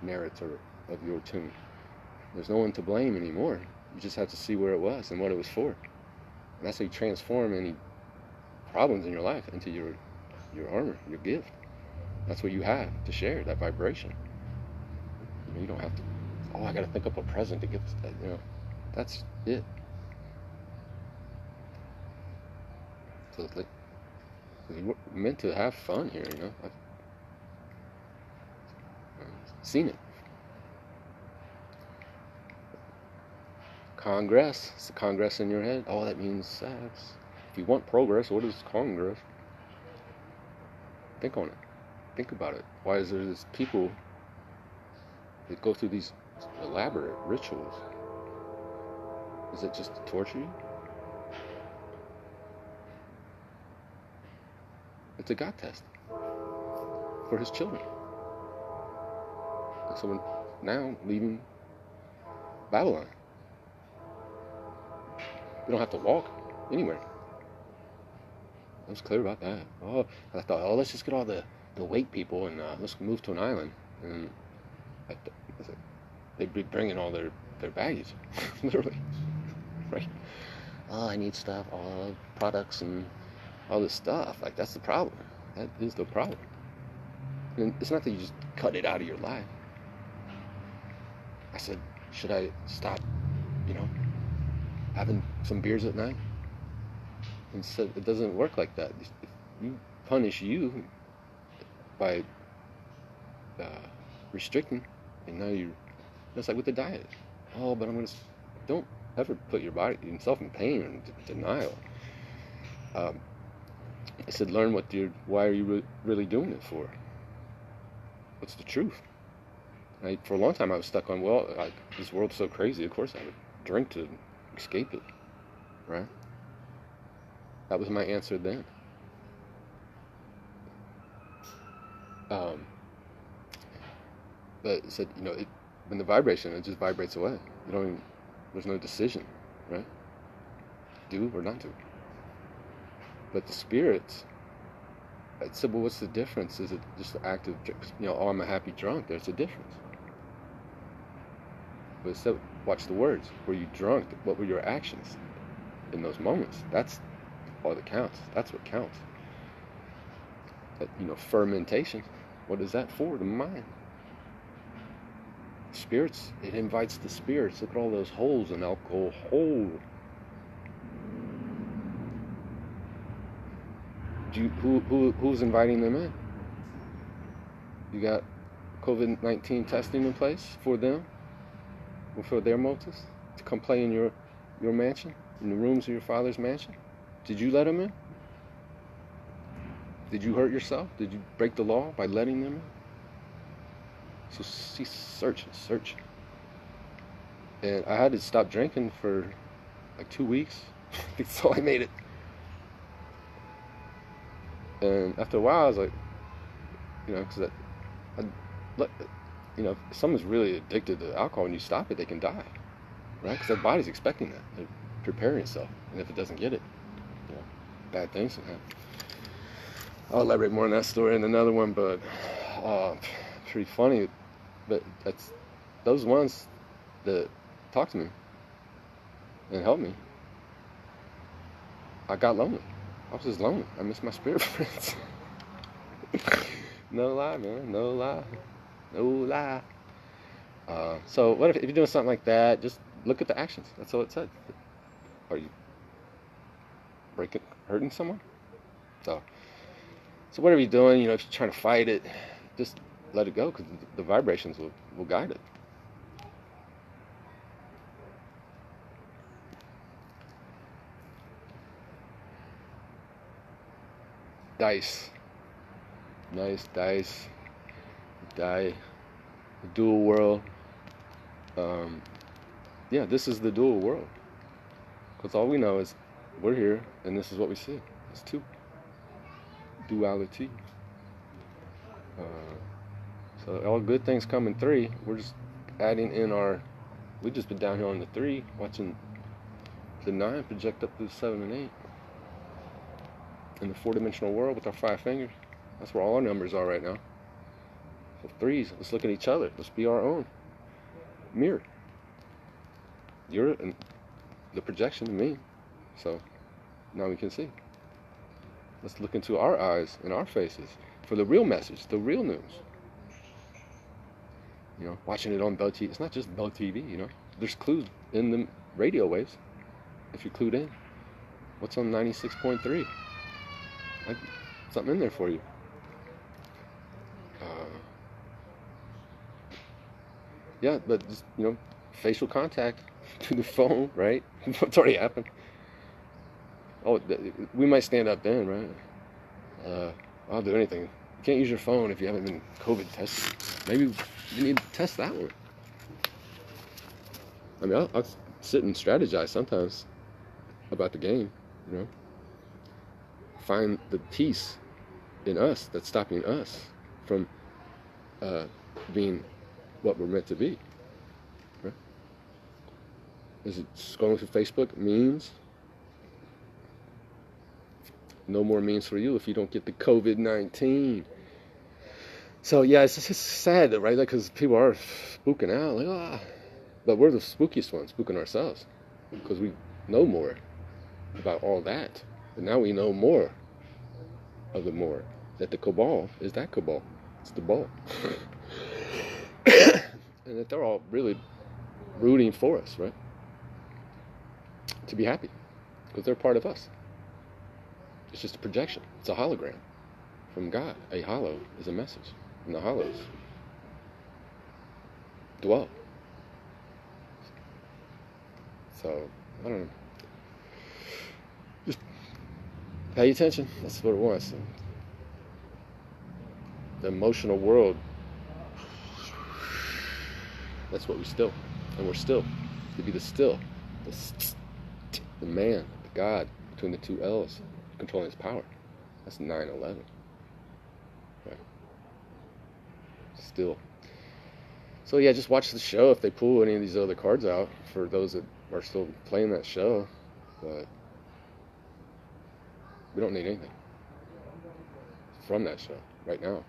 narrator of your tune. There's no one to blame anymore. You just have to see where it was and what it was for. And that's how you transform any problems in your life into your armor, your gift. That's what you have to share, that vibration. You don't have to, I got to think up a present to get this, that's it. So it's like, we're meant to have fun here, I've seen it. Congress, it's the Congress in your head. Oh, that means sex. If you want progress, what is Congress? Think on it. Think about it. Why is there this people that go through these elaborate rituals? Is it just to torture you? It's a God test for his children. And so now leaving Babylon. We don't have to walk anywhere. I was clear about that. I thought, let's just get all the weight people and let's move to an island. And they'd be bringing all their baggage, literally, right? Oh, I need stuff, all products and all this stuff. Like, that's the problem. That is the problem. And it's not that you just cut it out of your life. I said, should I stop, having some beers at night? And said, it doesn't work like that. If you punish you by restricting, and now it's like with the diet. Oh, but don't ever put yourself in pain and denial. I said, learn why are you really doing it for? What's the truth? For a long time I was stuck on, this world's so crazy, of course I would drink to escape it, right? That was my answer then. But it said, when the vibration, it just vibrates away. There's no decision, right? Do or not do. But the spirits, I said, well, what's the difference? Is it just the act of, I'm a happy drunk? There's a difference. But it said, watch the words. Were you drunk? What were your actions in those moments? That's all that counts. That's what counts. That, fermentation. What is that for? The mind. Spirits, it invites the spirits. Look at all those holes in alcohol. Who's inviting them in? You got COVID-19 testing in place for them, or for their motives, to come play in your mansion, in the rooms of your father's mansion? Did you let them in? Did you hurt yourself? Did you break the law by letting them in? So search. And I had to stop drinking for like 2 weeks. So I made it. And after a while, I was like, because if someone's really addicted to alcohol and you stop it, they can die, right? Because their body's expecting that. They're preparing itself. And if it doesn't get it, bad things can happen. I'll elaborate more on that story in another one, but pretty funny. But that's those ones that talked to me and helped me. I got lonely. I was just lonely. I missed my spirit friends. No lie, man. No lie. So what if you're doing something like that? Just look at the actions. That's all it said. Are you hurting someone? So whatever you're doing, if you're trying to fight it, just let it go, because the vibrations will guide it. Dice. Nice dice. Die. The dual world. This is the dual world. Because all we know is we're here, and this is what we see. It's two. Duality. So all good things come in three. We're just adding in we've just been down here on the 3, watching the 9 project up to the 7 and 8. In the 4-dimensional world with our 5 fingers. That's where all our numbers are right now. The threes, let's look at each other. Let's be our own mirror. You're the projection of me. So now we can see. Let's look into our eyes and our faces for the real message, the real news. You know, watching it on Bell TV. It's not just Bell TV, you know. There's clues in the radio waves. If you're clued in. What's on 96.3? Like, something in there for you. Yeah, but just, you know, facial contact to the phone, right? What's already happened. Oh, we might stand up then, right? I'll do anything. You can't use your phone if you haven't been COVID tested. Maybe you need to test that one. I mean, I'll sit and strategize sometimes about the game, you know. Find the peace in us that's stopping us from being what we're meant to be. Right? Is it scrolling through Facebook, memes? No more memes for you if you don't get the COVID-19. So yeah, it's just sad, right? Because people are spooking out, like, but we're the spookiest ones, spooking ourselves, because we know more about all that. But now we know more of the more, that the cabal is that cabal. It's the ball. And that they're all really rooting for us, right? To be happy, because they're part of us. It's just a projection. It's a hologram from God. A hollow is a message. And the hollows dwell. So, I don't know. Just pay attention. That's what it was. The emotional world, that's what we still. And we're still. To be the still. The man, the God, between the two L's, controlling his power. That's 9/11. Right. Still. So yeah, just watch the show if they pull any of these other cards out for those that are still playing that show. But we don't need anything from that show right now.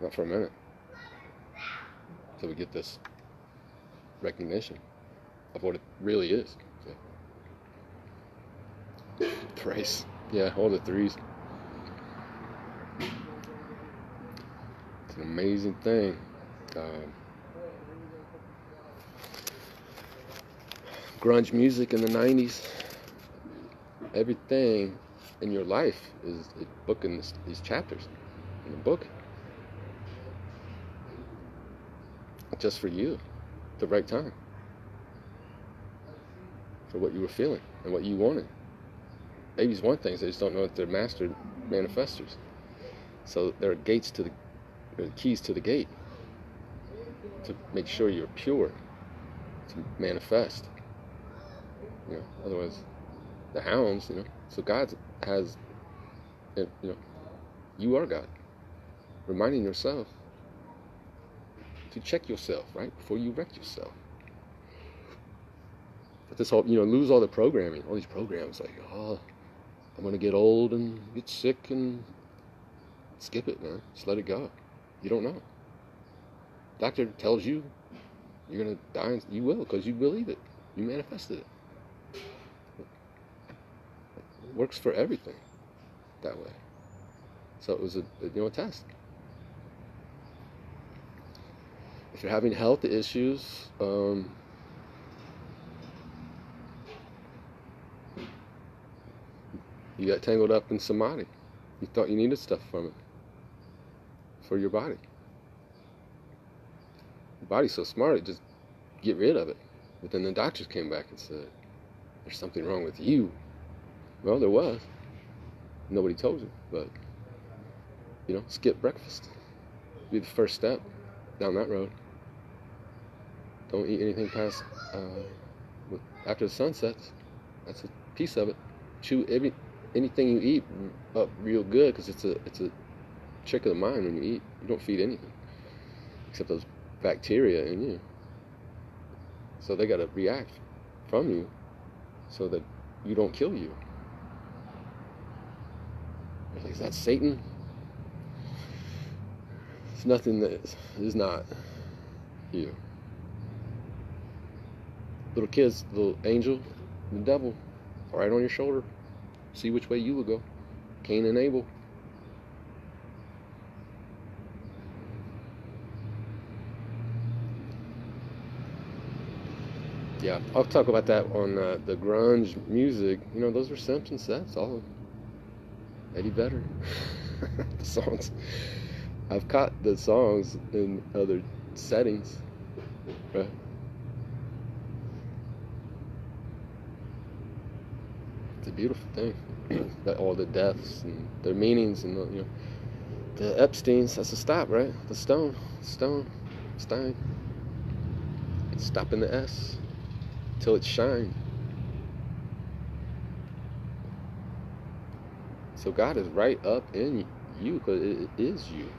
Not for a minute. Until we get this recognition of what it really is. So. Price. Yeah, all the threes. It's an amazing thing. Grunge music in the 90s. Everything in your life is booking these chapters in the book. Just for you. At the right time. For what you were feeling and what you wanted. Babies want things, they just don't know if they're master manifestors. So there are gates to the keys to the gate to make sure you're pure, to manifest. You know, otherwise, the hounds, you know. So God has, you know, you are God. Reminding yourself to check yourself, right, before you wreck yourself. But this whole, you know, lose all the programming, all these programs, like, oh, I'm going to get old and get sick and skip it, man. Just let it go. You don't know. Doctor tells you you're going to die, and you will, because you believe it. You manifested it. It works for everything that way. So it was a test. If you're having health issues, you got tangled up in samadhi. You thought you needed stuff from it for your body. Your body's so smart, it just get rid of it. But then the doctors came back and said, there's something wrong with you. Well, there was. Nobody told you, but, you know, skip breakfast. Be the first step down that road. Don't eat anything past, after the sun sets. That's a piece of it. Chew anything you eat up real good, because it's a trick of the mind when you eat. You don't feed anything except those bacteria in you. So they got to react from you so that you don't kill you. Like, is that Satan? There's nothing that is not you. Little kids, little angel, the devil, right on your shoulder. See which way you will go. Cain and Abel. Yeah, I'll talk about that on the grunge music. You know, those were Simpsons. That's all. Eddie Vedder. The songs. I've caught the songs in other settings, right? It's a beautiful thing. That all the deaths and their meanings and you know, the Epstein's. That's a stop, right? The Stein. It's stopping the S till it shines. So God is right up in you because it is you,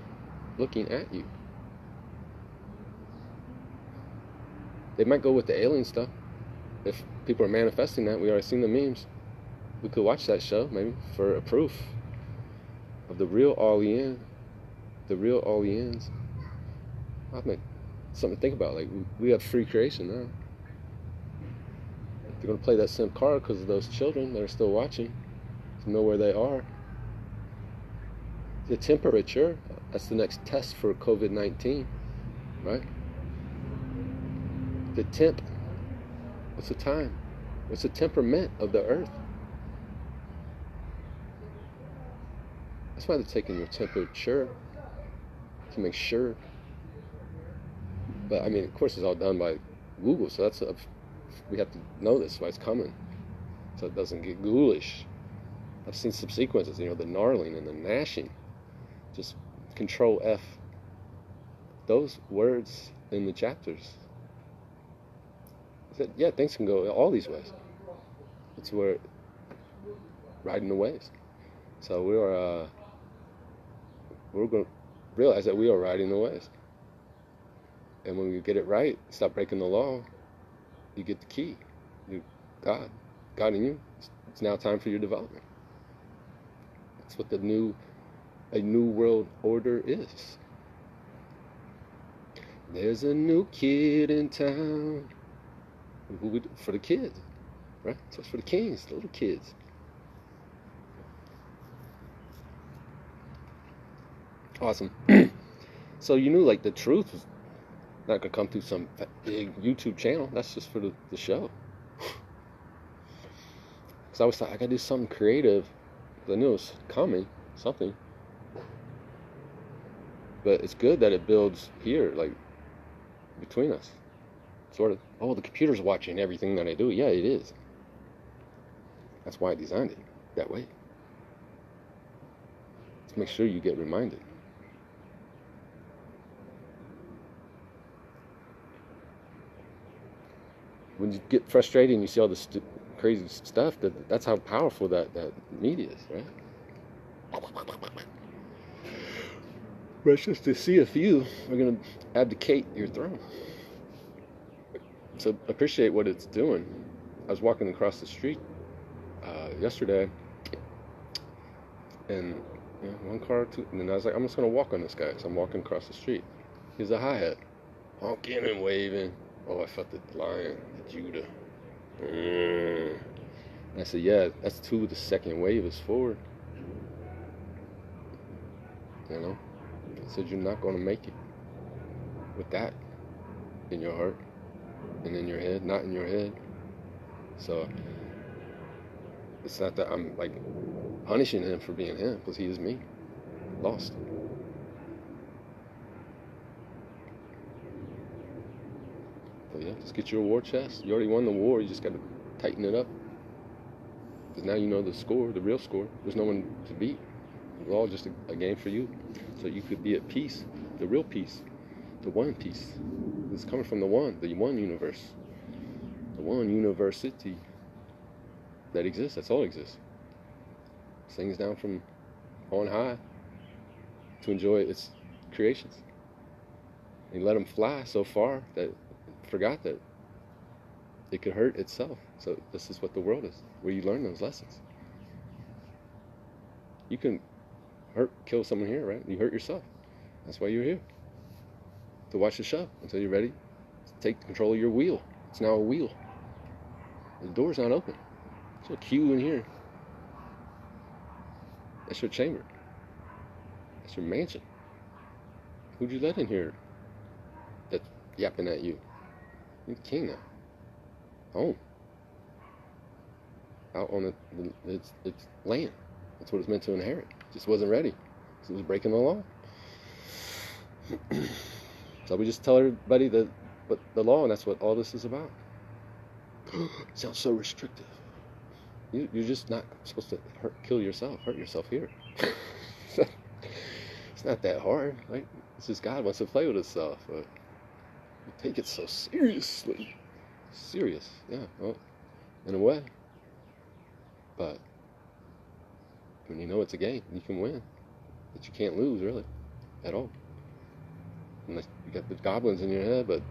looking at you. They might go with the alien stuff. If people are manifesting that, we already seen the memes. We could watch that show maybe for a proof of the real alien, the real aliens. I mean, something to think about. Like we have free creation now. They're gonna play that same card because of those children that are still watching to know where they are. The temperature, that's the next test for COVID-19, right? The temp, what's the time? What's the temperament of the earth? That's why they're taking your temperature, to make sure. But I mean, of course, it's all done by Google, so we have to know this, why it's coming, so it doesn't get ghoulish. I've seen some sequences, you know, the gnarling and the gnashing. Just Control F those words in the chapters. Yeah, things can go all these ways. It's where riding the waves. So we're going to realize that we are riding the waves. And when we get it right, stop breaking the law, you get the key. God in you. It's now time for your development. That's what a new world order is. There's a new kid in town. For the kids, right? So it's for the kings, the little kids. Awesome. So you knew like the truth was not gonna come through some big YouTube channel. That's just for the show. Because I always thought I gotta do something creative. I knew it was coming, something. But it's good that it builds here, like between us. Sort of. Oh, the computer's watching everything that I do. Yeah, it is. That's why I designed it that way. Let's make sure you get reminded. When you get frustrated and you see all this crazy stuff, that's how powerful that media is, right? But it's just to see if you are going to abdicate your throne. So appreciate what it's doing. I was walking across the street yesterday, and you know, one car, two, and then I was like, I'm just going to walk on this guy. So I'm walking across the street. He's a hi-hat, honking and waving. Oh, I felt the lion, the Judah. And I said, yeah, that's two. The second wave is forward. You know? I said, you're not going to make it with that in your heart and in your head, not in your head. So it's not that I'm like punishing him for being him, because he is me, lost. So yeah, just get your war chest. You already won the war. You just got to tighten it up, because now you know the score, the real score. There's no one to beat. It's all just a game for you, so you could be at peace, the real peace, the one peace. It's coming from the one universe, the one university that exists. That's all exists. Things down from on high to enjoy its creations. And let them fly so far that it forgot that it could hurt itself. So this is what the world is, where you learn those lessons. You can kill someone here, right? You hurt yourself. That's why you're here. to watch the show until you're ready to take control of your wheel. It's now a wheel. The door's not open. There's a queue in here. That's your chamber. That's your mansion. Who'd you let in here that's yapping at you? You're the king now. Home. Out on its land. That's what it's meant to inherit. Just wasn't ready. Because it was breaking the law. So we just tell everybody the law, and that's what all this is about. Sounds so restrictive. You're just not supposed to hurt yourself here. It's not that hard, right? It's just God wants to play with himself, but we take it so seriously. Serious, yeah, well, in a way. But when you know it's a game, you can win. But you can't lose, really, at all. Unless you got the goblins in your head, but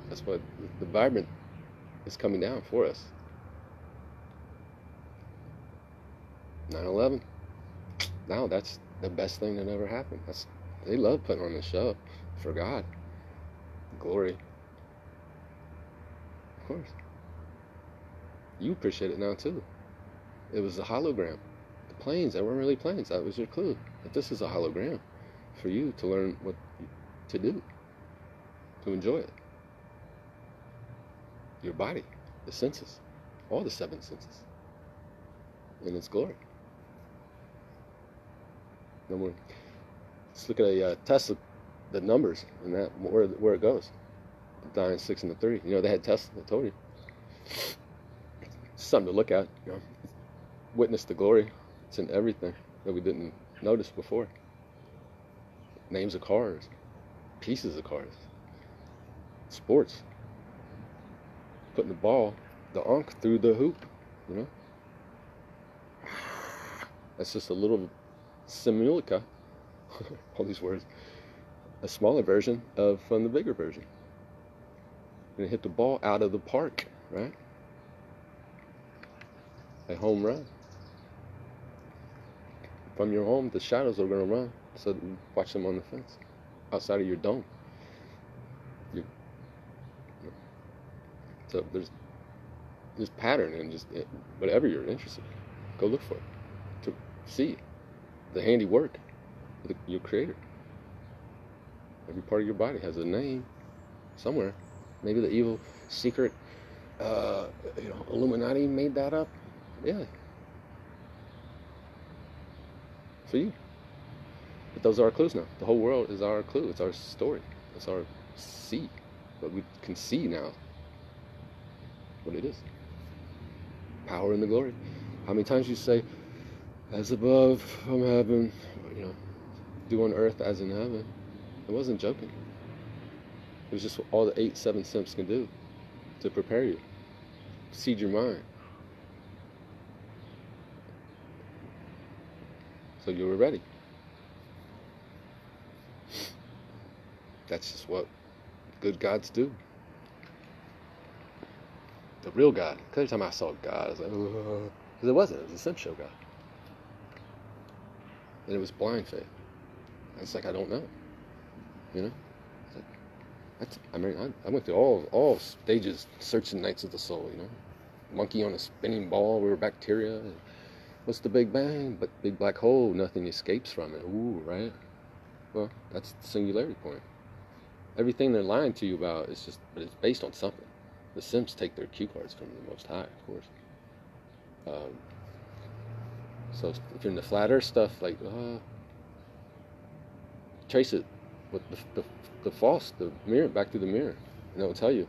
that's what the vibrant is coming down for us. 9/11. Now that's the best thing that ever happened. They love putting on this show for God. Glory. Of course. You appreciate it now too. It was a hologram. The planes, they weren't really planes. That was your clue. That this is a hologram for you to learn what to do, to enjoy it. Your body, the senses, all the 7 senses, in its glory. No more. Let's look at a Tesla, the numbers and that where it goes. The 9, 6, and the 3. You know they had Tesla. I told you. It's something to look at. You know, witness the glory. It's in everything that we didn't notice before. Names of cars, pieces of cars, sports. Putting the ball, the ankh, through the hoop. You know. That's just a little simulacra. All these words. A smaller version from the bigger version. And it hit the ball out of the park, right? A home run. From your home, the shadows are going to run. So watch them on the fence, outside of your dome. So there's this pattern, and just whatever you're interested in, go look for it to see the handiwork of your Creator. Every part of your body has a name somewhere. Maybe the evil secret, Illuminati made that up. Yeah. For you. But those are our clues now. The whole world is our clue. It's our story. It's our see. But we can see now what it is. Power and the glory. How many times you say, as above from heaven, do on earth as in heaven. It wasn't joking. It was just what all the 8, 7 senses can do to prepare you. Seed your mind. So you were ready. That's just what good gods do. The real God. Because every time I saw God, I was like, oh. Because it wasn't. It was a sim show God. And it was blind faith. It's like, I don't know. You know? I went through all stages, searching nights of the soul, you know? Monkey on a spinning ball, we were bacteria. What's the Big Bang? But big black hole, nothing escapes from it. Ooh, right? Well, that's the singularity point. Everything they're lying to you about is but it's based on something. The Sims take their cue cards from the Most High, of course. So if you're in the flat earth stuff, like, trace it with the false, the mirror, back to the mirror, and it'll tell you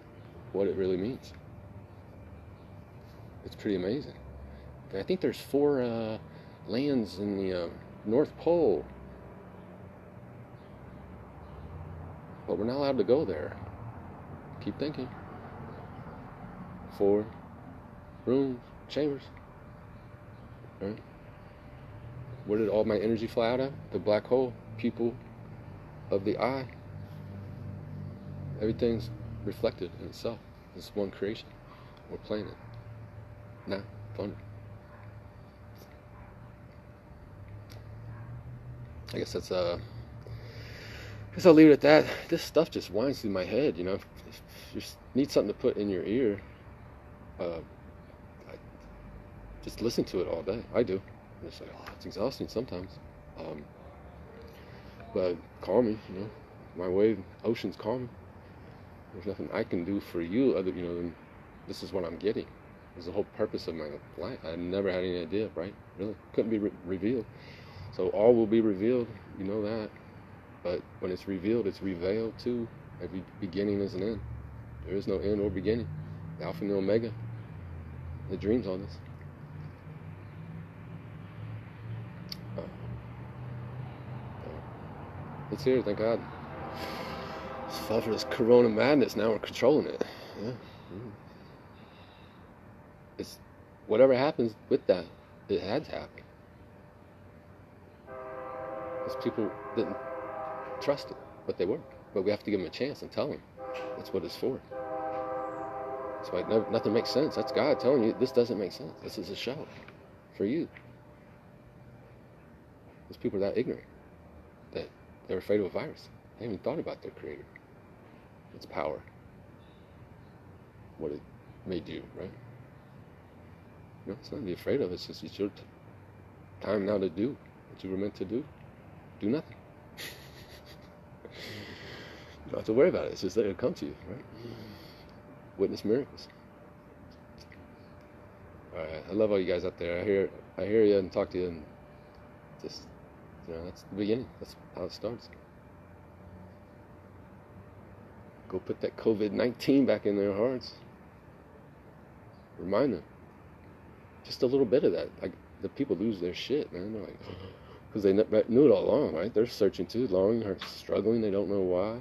what it really means. It's pretty amazing. I think there's 4 lands in the North Pole, but we're not allowed to go there. Keep thinking. 4 rooms, chambers. Right? Where did all my energy fly out of? The black hole, pupil of the eye. Everything's reflected in itself. It's one creation. We're playing it. Now, fun. I guess that's guess I'll leave it at that. This stuff just winds through my head, you know. If you need something to put in your ear, I just listen to it all day. I do. It's like, oh, it's exhausting sometimes. But calming, you know. My wave, ocean's calming. There's nothing I can do for you other, you know, than this is what I'm getting. This is the whole purpose of my life. I never had any idea, right? Really. Couldn't be revealed. So all will be revealed, you know that. But when it's revealed, it's revealed too. Every beginning is an end. There is no end or beginning. The Alpha and the Omega. The dream's on this. It's here, thank God. Just fell for this corona madness. Now we're controlling it. Yeah. It's whatever happens with that, it had to happen. Because people didn't trust it, but they were. But we have to give them a chance and tell them that's what it's for. That's why nothing makes sense. That's God telling you this doesn't make sense. This is a show for you. Those people are that ignorant that they're afraid of a virus. They haven't thought about their creator, its power, what it may do, right? No, it's not to be afraid of. It's just it's your time now to do what you were meant to do. Do nothing. You don't have to worry about it. It's just there to come to you, right? Witness miracles. All right, I love all you guys out there. I hear you and talk to you, and just, you know, that's the beginning. That's how it starts. Go put that COVID-19 back in their hearts. Remind them. Just a little bit of that. Like, the people lose their shit, man. They're like, because they knew it all along, right? They're searching too long, or struggling. They don't know why.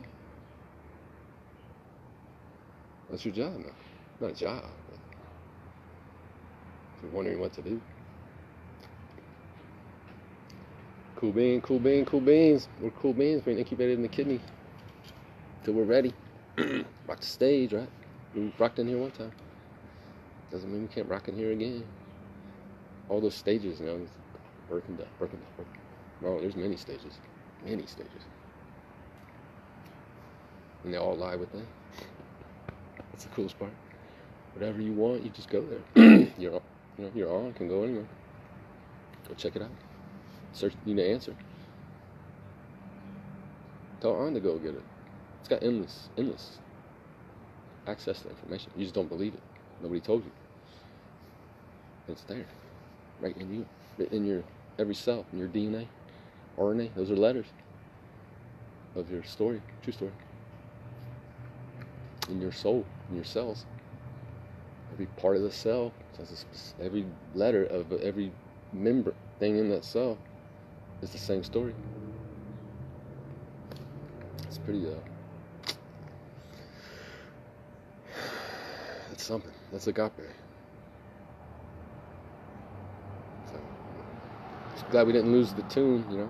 That's your job now. Not a job. But if you're wondering what to do. Cool bean, cool bean, cool beans. We're cool beans being incubated in the kidney till we're ready. Rock the stage, right? We rocked in here one time. Doesn't mean we can't rock in here again. All those stages, you know, birth and death, birth and death, birth. No, there's many stages. Many stages. And they all lie within. That's the coolest part. Whatever you want, you just go there. You're on, can go anywhere. Go check it out. Search, you need an answer. Tell on to go get it. It's got endless access to information. You just don't believe it. Nobody told you. It's there. Right in you. In your every cell, in your DNA, RNA. Those are letters of your story, true story. In your soul, in your cells. Every part of the cell, every letter of every member thing in that cell is the same story. It's pretty, that's something. That's agape. So, just glad we didn't lose the tune, you know.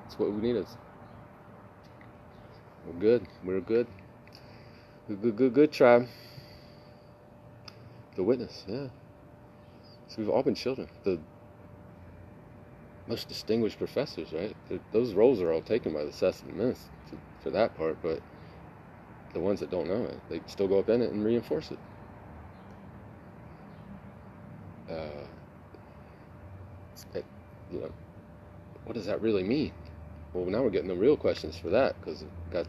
That's what we needed. We're good. We're good. Good tribe. The witness, yeah. So we've all been children. The most distinguished professors, right? Those roles are all taken by the Sess and the Mints for that part, but the ones that don't know it, they still go up in it and reinforce it. You know, what does that really mean? Well, now we're getting the real questions for that, because we've got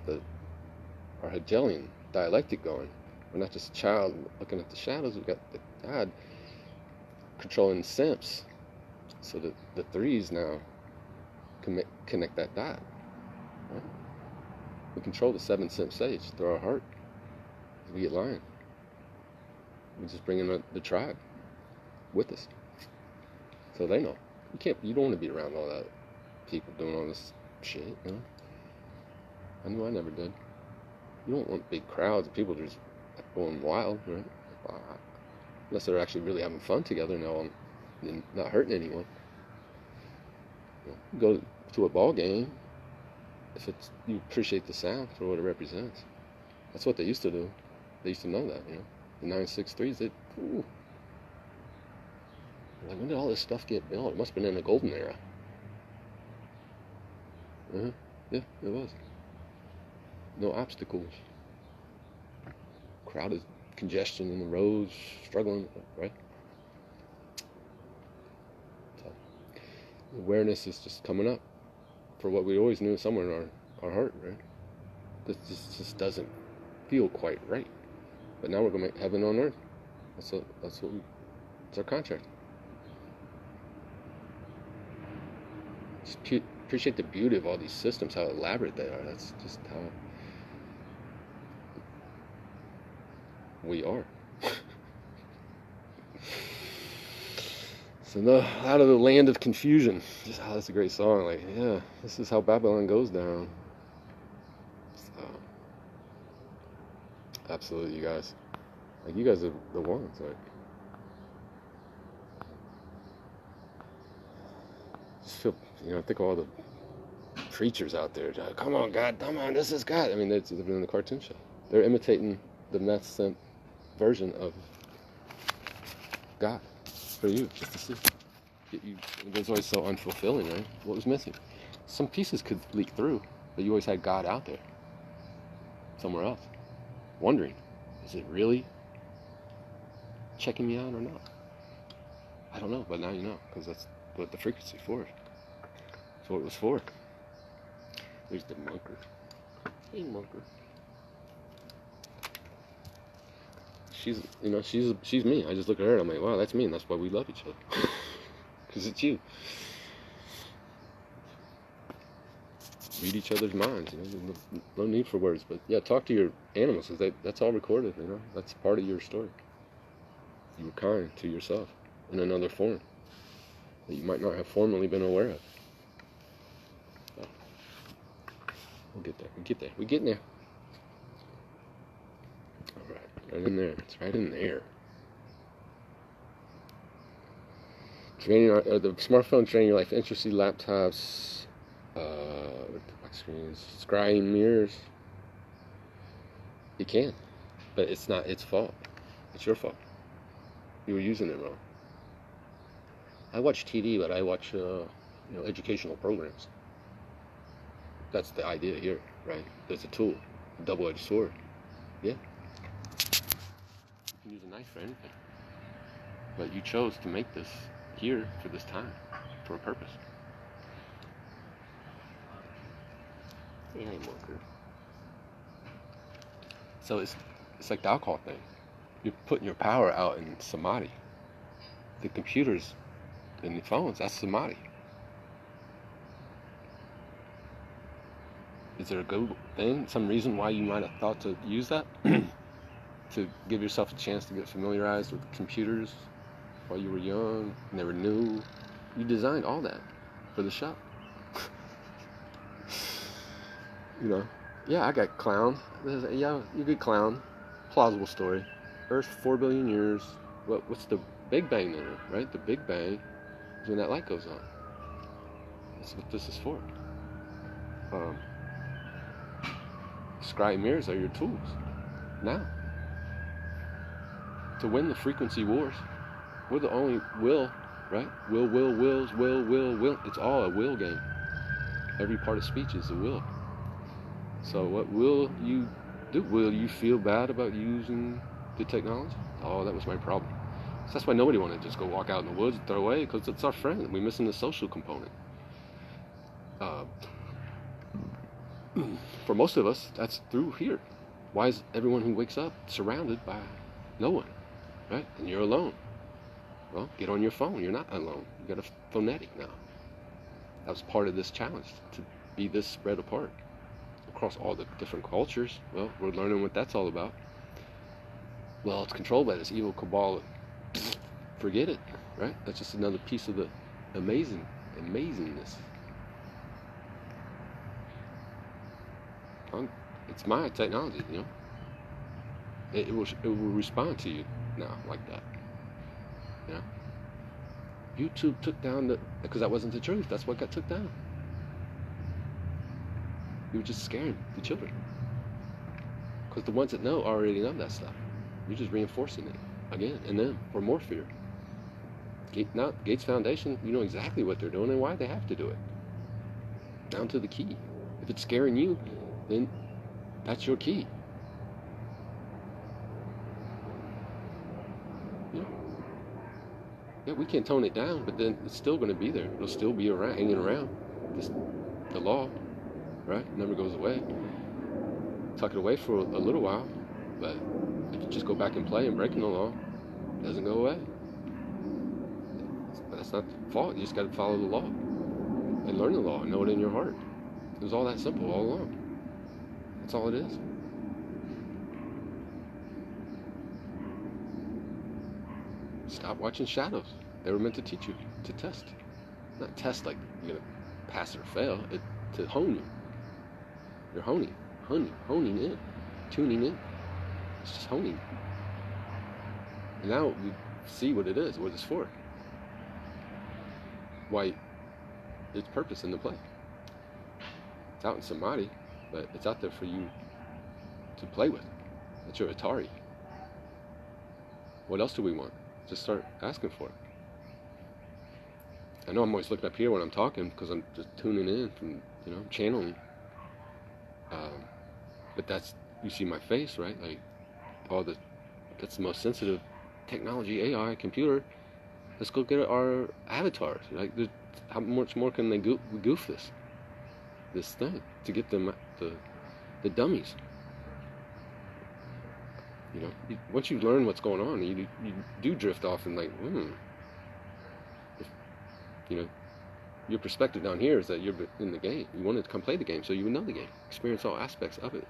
our Hegelian dialectic going. We're not just a child looking at the shadows. We've got the God controlling simps, so that the threes now connect that dot. Right? We control the 7 simp sage through our heart. We get lying. We just bring in the tribe with us, so they know. You don't want to be around all that people doing all this shit. You know? I knew I never did. You don't want big crowds of people just going wild, right? Unless they're actually really having fun together and not hurting anyone. You go to a ball game if you appreciate the sound for what it represents. That's what they used to do. They used to know that, you know. The 963s, like, when did all this stuff get built? It must have been in the golden era. Yeah, it was. no obstacles, crowded congestion in the roads, struggling, right? So awareness is just coming up for what we always knew somewhere in our heart, right? This just doesn't feel quite right. But now we're going to make heaven on earth. It's our contract. Just appreciate the beauty of all these systems, how elaborate they are. That's just how we are. So out of the land of confusion. Just that's a great song. Like, yeah, this is how Babylon goes down. So, absolutely, you guys. Like, you guys are the ones. Like, just feel, think of all the preachers out there. Come on, God, come on, this is God. I mean, they're doing the cartoon show. They're imitating the meth sent version of God for you, just to see. It was always so unfulfilling, right? What was missing? Some pieces could leak through, but you always had God out there, somewhere else, wondering, is it really checking me out or not? I don't know, but now you know, because that's what the frequency for. That's what it was for. There's the monker. Hey, monker. She's me. I just look at her and I'm like, wow, that's me, and that's why we love each other. Because it's you. Read each other's minds, no need for words, but yeah, talk to your animals, because that's all recorded, that's part of your story. You were kind to yourself in another form that you might not have formerly been aware of. So, we'll get there, we're getting there. Alright, right in there, it's right in there. Training the smartphone training your life, interesting laptops, black screens, scrying mirrors. You can, but it's not its fault. It's your fault. You were using it wrong. I watch TV, but I watch educational programs. That's the idea here, right? There's a tool, a double-edged sword. Yeah. You can use a knife for anything, but you chose to make this here for this time, for a purpose. Yeah, marker. So it's like the alcohol thing. You're putting your power out in samadhi. The computers and the phones, that's samadhi. Is there a good thing, some reason why you might have thought to use that? To give yourself a chance to get familiarized with computers while you were young and they were new. You designed all that for the show. Yeah, I got clown. Yeah, you good clown. Plausible story. Earth 4 billion years. What's the Big Bang then, right? The Big Bang is when that light goes on. That's what this is for. Scry mirrors are your tools now to win the frequency wars. We're the only will, right? Will. It's all a will game. Every part of speech is a will. So what will you do? Will you feel bad about using the technology? Oh, that was my problem. So that's why nobody wanted to just go walk out in the woods and throw away, because it's our friend. We're missing the social component. For most of us, that's through here. Why is everyone who wakes up surrounded by no one, right? And you're alone. Well, get on your phone. You're not alone. You got a phonetic now. That was part of this challenge, to be this spread apart across all the different cultures. Well, we're learning what that's all about. Well, it's controlled by this evil cabal. Forget it, right? That's just another piece of the amazingness. It's my technology, It will respond to you now like that. YouTube took down because that wasn't the truth. That's what got took down. You were just scaring the children. Because the ones that know already know that stuff. You're just reinforcing it again and then for more fear. Gates Foundation, you know exactly what they're doing and why they have to do it. Down to the key. If it's scaring you, then That's your key. Yeah. Yeah, we can't tone it down, but then it's still going to be there. It'll still be around, hanging around. This, the law, right? Never goes away. Tuck it away for a little while, but if you just go back and play and breaking the law, it doesn't go away. But that's not the fault. You just got to follow the law and learn the law and know it in your heart. It was all that simple all along. That's all it is. Stop watching shadows. They were meant to teach you, to test. Not test like you're going to pass or fail, to hone you. You're honing in, tuning in. It's just honing. And now we see what it is, what it's for. Why its purpose in the play. It's out in Samadhi, but it's out there for you to play with. That's your Atari. What else do we want? Just start asking for it. I know I'm always looking up here when I'm talking because I'm just tuning in from, channeling. But that's, you see my face, right? Like, that's the most sensitive technology, AI, computer. Let's go get our avatars. Like, how much more can they goof this thing to get them the dummies? Once you learn what's going on, you do drift off and like, your perspective down here is that you're in the game. You wanted to come play the game, so you would know the game, experience all aspects of it,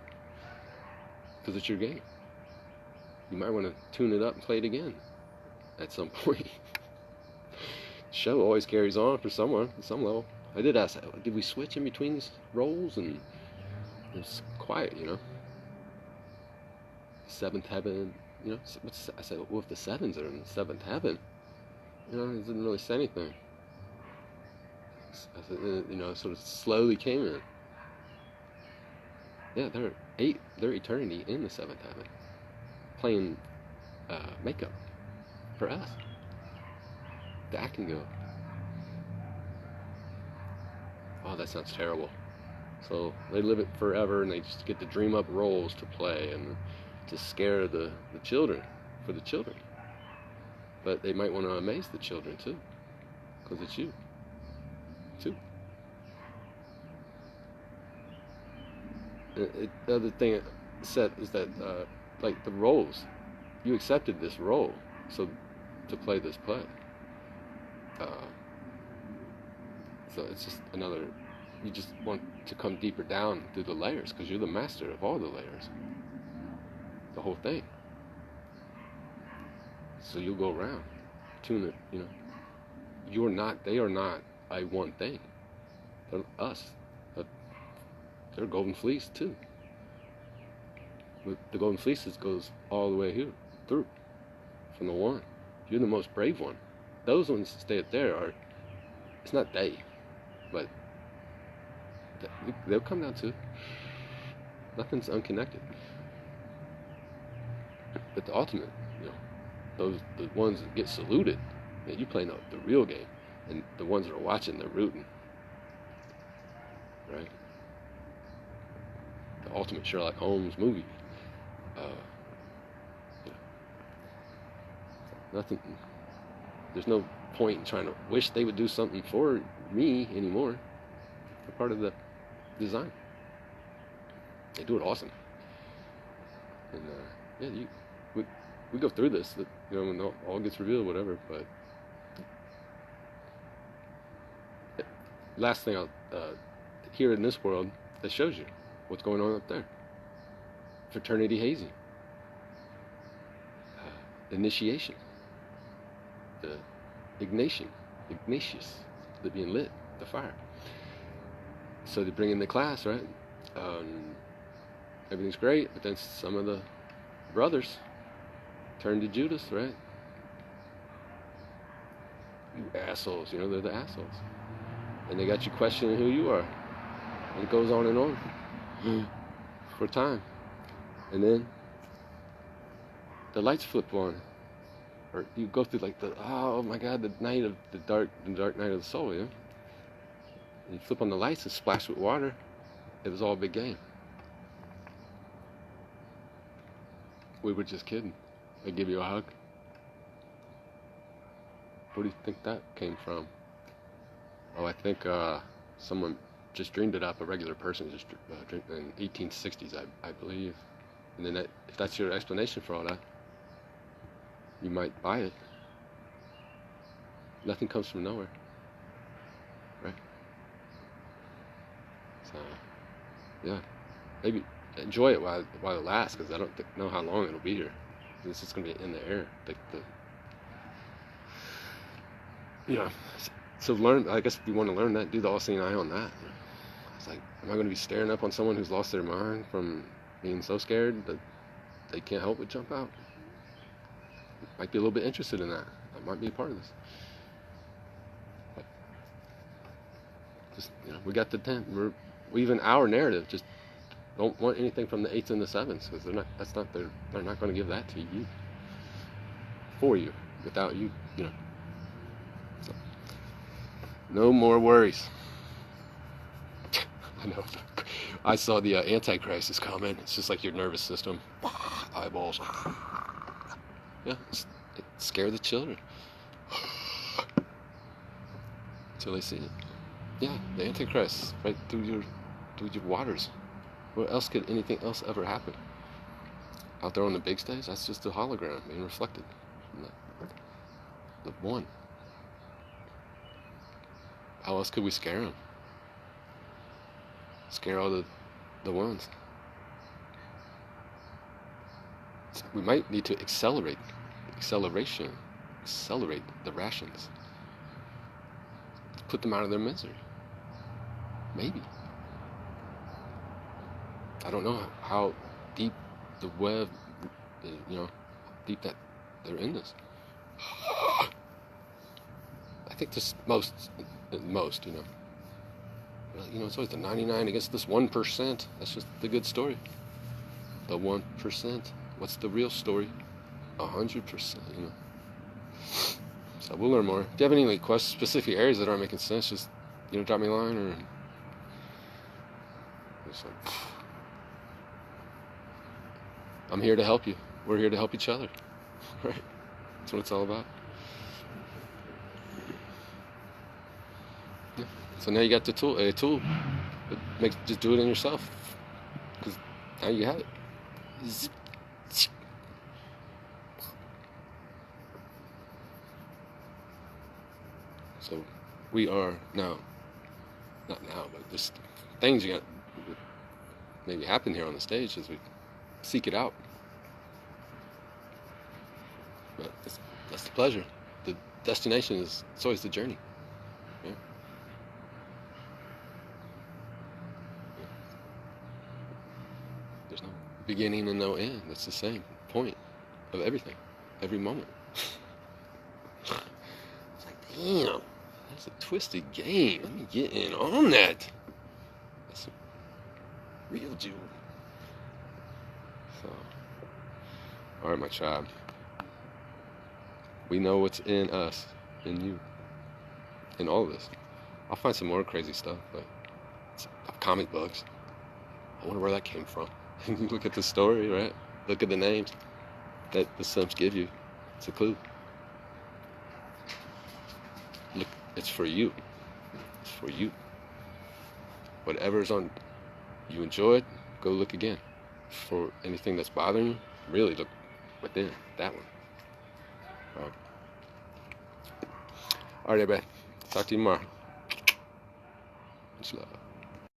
because it's your game. You might want to tune it up and play it again at some point. The show always carries on for someone at some level. I did ask, did we switch in between these roles? And it was quiet, Seventh heaven, I said, well, if the sevens are in the seventh heaven, it didn't really say anything. I said, sort of slowly came in. Yeah, they're eternity in the seventh heaven, playing makeup for us, the acting guild. Oh, that sounds terrible. So they live it forever, and they just get to dream up roles to play and to scare the children, for the children. But they might want to amaze the children too, because it's you too. The other thing it said is that like the roles, you accepted this role, so to play this play. So it's just another, you just want to come deeper down through the layers, because you're the master of all the layers, the whole thing. So you'll go around, tune it, they are not a one thing. They're us. They're golden fleece too. But the golden fleeces goes all the way here, through, from the one. You're the most brave one. Those ones stay up there it's not they, but they'll come down too. Nothing's unconnected. But the ultimate, the ones that get saluted, you play the real game, and the ones that are watching, they're rooting, right? The ultimate Sherlock Holmes movie. Nothing. There's no point in trying to wish they would do something for me anymore. They're part of the design. They do it awesome. And we go through this, when it all gets revealed, whatever. But last thing I'll here in this world that shows you what's going on up there. Fraternity hazing, initiation, the Ignatius, the being lit, the fire. So they bring in the class, right? Everything's great, but then some of the brothers turn to Judas, right? You assholes, they're the assholes. And they got you questioning who you are. And it goes on and on for time. And then the lights flip on. Or you go through like oh my God, the dark night of the soul, And you flip on the lights and splash with water. It was all a big game. we were just kidding. They give you a hug. Where do you think that came from? Oh, I think someone just dreamed it up. A regular person just dreamed in 1860s, I believe. And then if that's your explanation for all that, you might buy it. Nothing comes from nowhere, right? So, yeah, maybe enjoy it while it lasts, because I don't know how long it'll be here. It's just gonna be in the air. So learn. I guess if you want to learn that, do the all-seeing eye on that. It's like, am I going to be staring up on someone who's lost their mind from being so scared that they can't help but jump out? Might be a little bit interested in that. I might be a part of this. But just, we got the 10. We even our narrative. Just don't want anything from the 8s and the 7s, because they're not going to give that to you for you without you. So, no more worries. I know. I saw the Antichrist is coming. It's just like your nervous system. Eyeballs. Yeah, it scared the children. Until they see it. Yeah, the Antichrist right through your waters. Where else could anything else ever happen? Out there on the big stage, that's just a hologram being reflected from the one. How else could we scare them? Scare all the ones. We might need to accelerate the rations. Put them out of their misery. Maybe. I don't know how deep the web is, deep that they're in this. I think this most, it's always the 99 against this 1%. That's just the good story. The 1%. What's the real story? 100%, So we'll learn more. If you have any questions, specific areas that aren't making sense, just, drop me a line or just I'm here to help you. We're here to help each other. Right? That's what it's all about. Yeah. So now you got a tool. Just do it in yourself. Because now you have it. So we are now, not now, but just things you got maybe happen here on the stage as we seek it out. But that's the pleasure. The destination it's always the journey. Yeah. There's no beginning and no end. It's the same point of everything, every moment. It's like, damn, that's a twisted game. Let me get in on that. That's a real jewel. So, all right, my tribe. We know what's in us, in you, in all of this. I'll find some more crazy stuff, but it's comic books. I wonder where that came from. Look at the story, right? Look at the names that the Sims give you. It's a clue. Look, it's for you. It's for you. Whatever's on, you enjoy it, go look again. For anything that's bothering you, really look within that one. All right, everybody. Talk to you tomorrow. Much love.